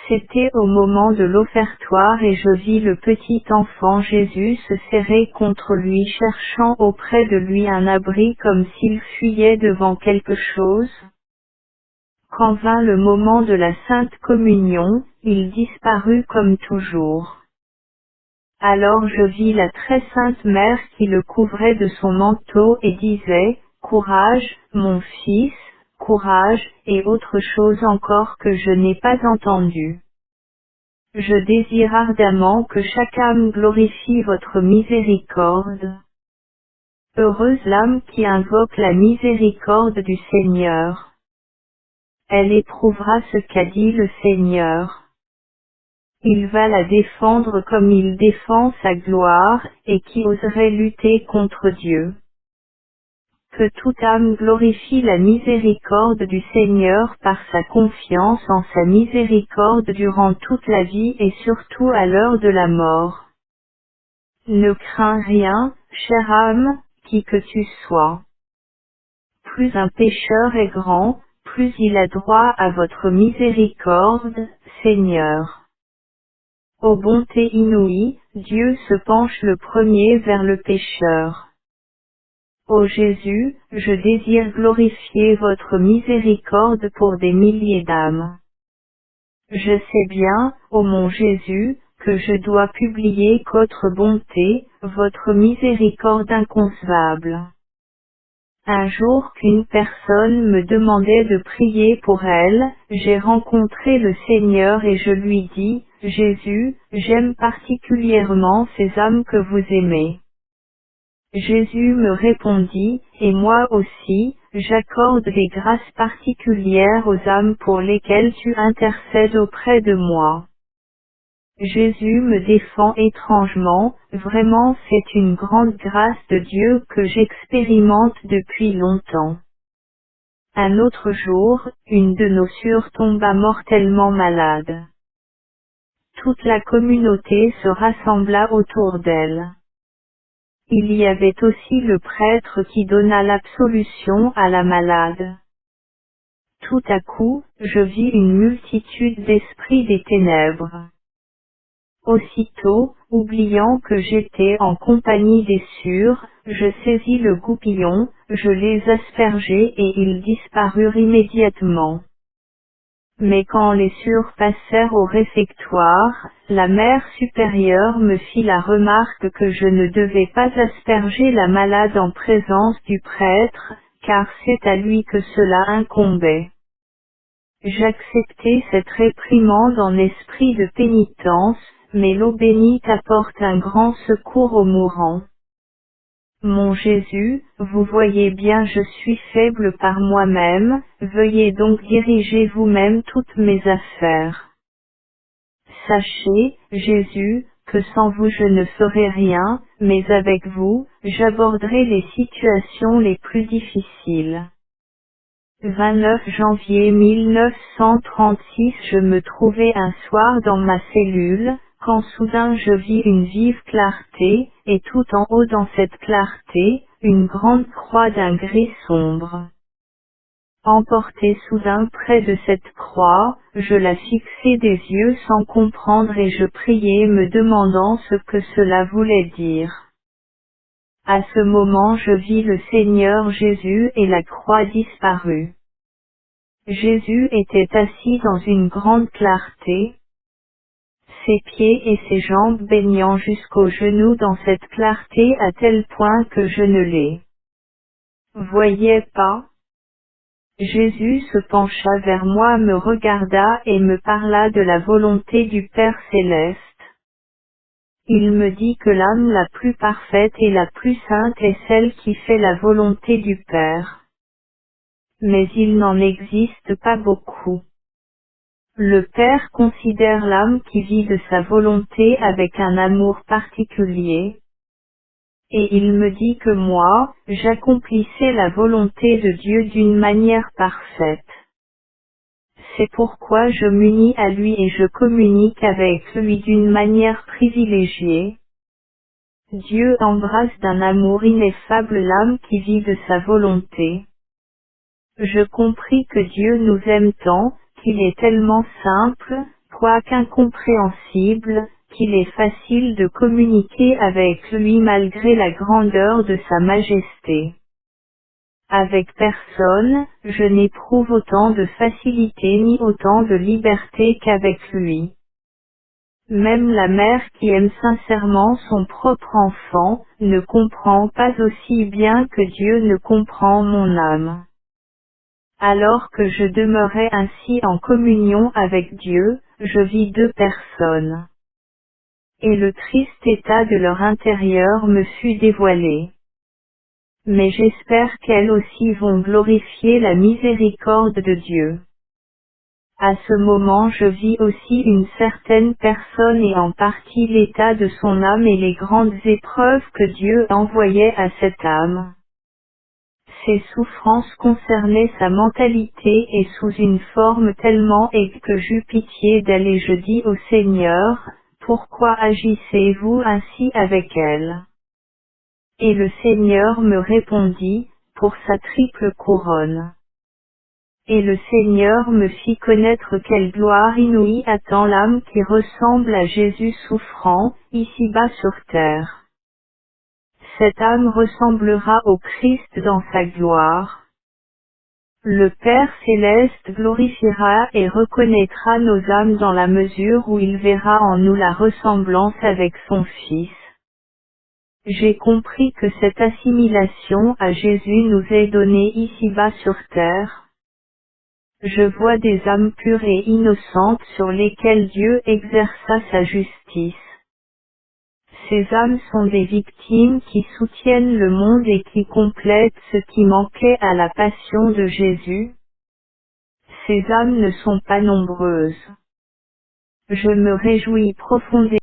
C'était au moment de l'offertoire et je vis le petit enfant Jésus se serrer contre lui cherchant auprès de lui un abri comme s'il fuyait devant quelque chose. Quand vint le moment de la Sainte Communion, il disparut comme toujours. Alors je vis la très sainte Mère qui le couvrait de son manteau et disait, « Courage, mon fils, courage, et autre chose encore que je n'ai pas entendue. Je désire ardemment que chaque âme glorifie votre miséricorde. Heureuse l'âme qui invoque la miséricorde du Seigneur. Elle éprouvera ce qu'a dit le Seigneur. Il va la défendre comme il défend sa gloire, et qui oserait lutter contre Dieu. Que toute âme glorifie la miséricorde du Seigneur par sa confiance en sa miséricorde durant toute la vie et surtout à l'heure de la mort. Ne crains rien, chère âme, qui que tu sois. Plus un pécheur est grand, plus il a droit à votre miséricorde, Seigneur. Ô bonté inouïe, Dieu se penche le premier vers le pécheur. Ô Jésus, je désire glorifier votre miséricorde pour des milliers d'âmes. Je sais bien, ô mon Jésus, que je dois publier votre bonté, votre miséricorde inconcevable. Un jour qu'une personne me demandait de prier pour elle, j'ai rencontré le Seigneur et je lui dis, « Jésus, j'aime particulièrement ces âmes que vous aimez. » Jésus me répondit, « Et moi aussi, j'accorde des grâces particulières aux âmes pour lesquelles tu intercèdes auprès de moi. » Jésus me défend étrangement, vraiment c'est une grande grâce de Dieu que j'expérimente depuis longtemps. Un autre jour, une de nos sœurs tomba mortellement malade. Toute la communauté se rassembla autour d'elle. Il y avait aussi le prêtre qui donna l'absolution à la malade. Tout à coup, je vis une multitude d'esprits des ténèbres. Aussitôt, oubliant que j'étais en compagnie des sœurs, je saisis le goupillon, je les aspergeai et ils disparurent immédiatement. Mais quand les sœurs passèrent au réfectoire, la mère supérieure me fit la remarque que je ne devais pas asperger la malade en présence du prêtre, car c'est à lui que cela incombait. J'acceptai cette réprimande en esprit de pénitence, mais l'eau bénite apporte un grand secours aux mourants. Mon Jésus, vous voyez bien je suis faible par moi-même, veuillez donc diriger vous-même toutes mes affaires. Sachez, Jésus, que sans vous je ne ferai rien, mais avec vous, j'aborderai les situations les plus difficiles. 29 janvier 1936 Je me trouvais un soir dans ma cellule, quand soudain je vis une vive clarté, et tout en haut dans cette clarté, une grande croix d'un gris sombre. Emporté soudain près de cette croix, je la fixai des yeux sans comprendre et je priai me demandant ce que cela voulait dire. À ce moment je vis le Seigneur Jésus et la croix disparut. Jésus était assis dans une grande clarté, ses pieds et ses jambes baignant jusqu'aux genoux dans cette clarté à tel point que je ne les voyais pas. Jésus se pencha vers moi, me regarda et me parla de la volonté du Père céleste. Il me dit que l'âme la plus parfaite et la plus sainte est celle qui fait la volonté du Père. Mais il n'en existe pas beaucoup. Le Père considère l'âme qui vit de sa volonté avec un amour particulier, et il me dit que moi, j'accomplissais la volonté de Dieu d'une manière parfaite. C'est pourquoi je m'unis à lui et je communique avec lui d'une manière privilégiée. Dieu embrasse d'un amour ineffable l'âme qui vit de sa volonté. Je compris que Dieu nous aime tant, qu'il est tellement simple, quoique incompréhensible, qu'il est facile de communiquer avec lui malgré la grandeur de sa majesté. Avec personne, je n'éprouve autant de facilité ni autant de liberté qu'avec lui. Même la mère qui aime sincèrement son propre enfant, ne comprend pas aussi bien que Dieu ne comprend mon âme. Alors que je demeurais ainsi en communion avec Dieu, je vis deux personnes. Et le triste état de leur intérieur me fut dévoilé. Mais j'espère qu'elles aussi vont glorifier la miséricorde de Dieu. À ce moment je vis aussi une certaine personne et en partie l'état de son âme et les grandes épreuves que Dieu envoyait à cette âme. Ces souffrances concernaient sa mentalité et sous une forme tellement aiguë que j'eus pitié d'elle et je dis au Seigneur, pourquoi agissez-vous ainsi avec elle? Et le Seigneur me répondit, pour sa triple couronne. Et le Seigneur me fit connaître quelle gloire inouïe attend l'âme qui ressemble à Jésus souffrant, ici-bas sur terre. Cette âme ressemblera au Christ dans sa gloire. Le Père céleste glorifiera et reconnaîtra nos âmes dans la mesure où il verra en nous la ressemblance avec son Fils. J'ai compris que cette assimilation à Jésus nous est donnée ici-bas sur terre. Je vois des âmes pures et innocentes sur lesquelles Dieu exerça sa justice. Ces âmes sont des victimes qui soutiennent le monde et qui complètent ce qui manquait à la passion de Jésus. Ces âmes ne sont pas nombreuses. Je me réjouis profondément.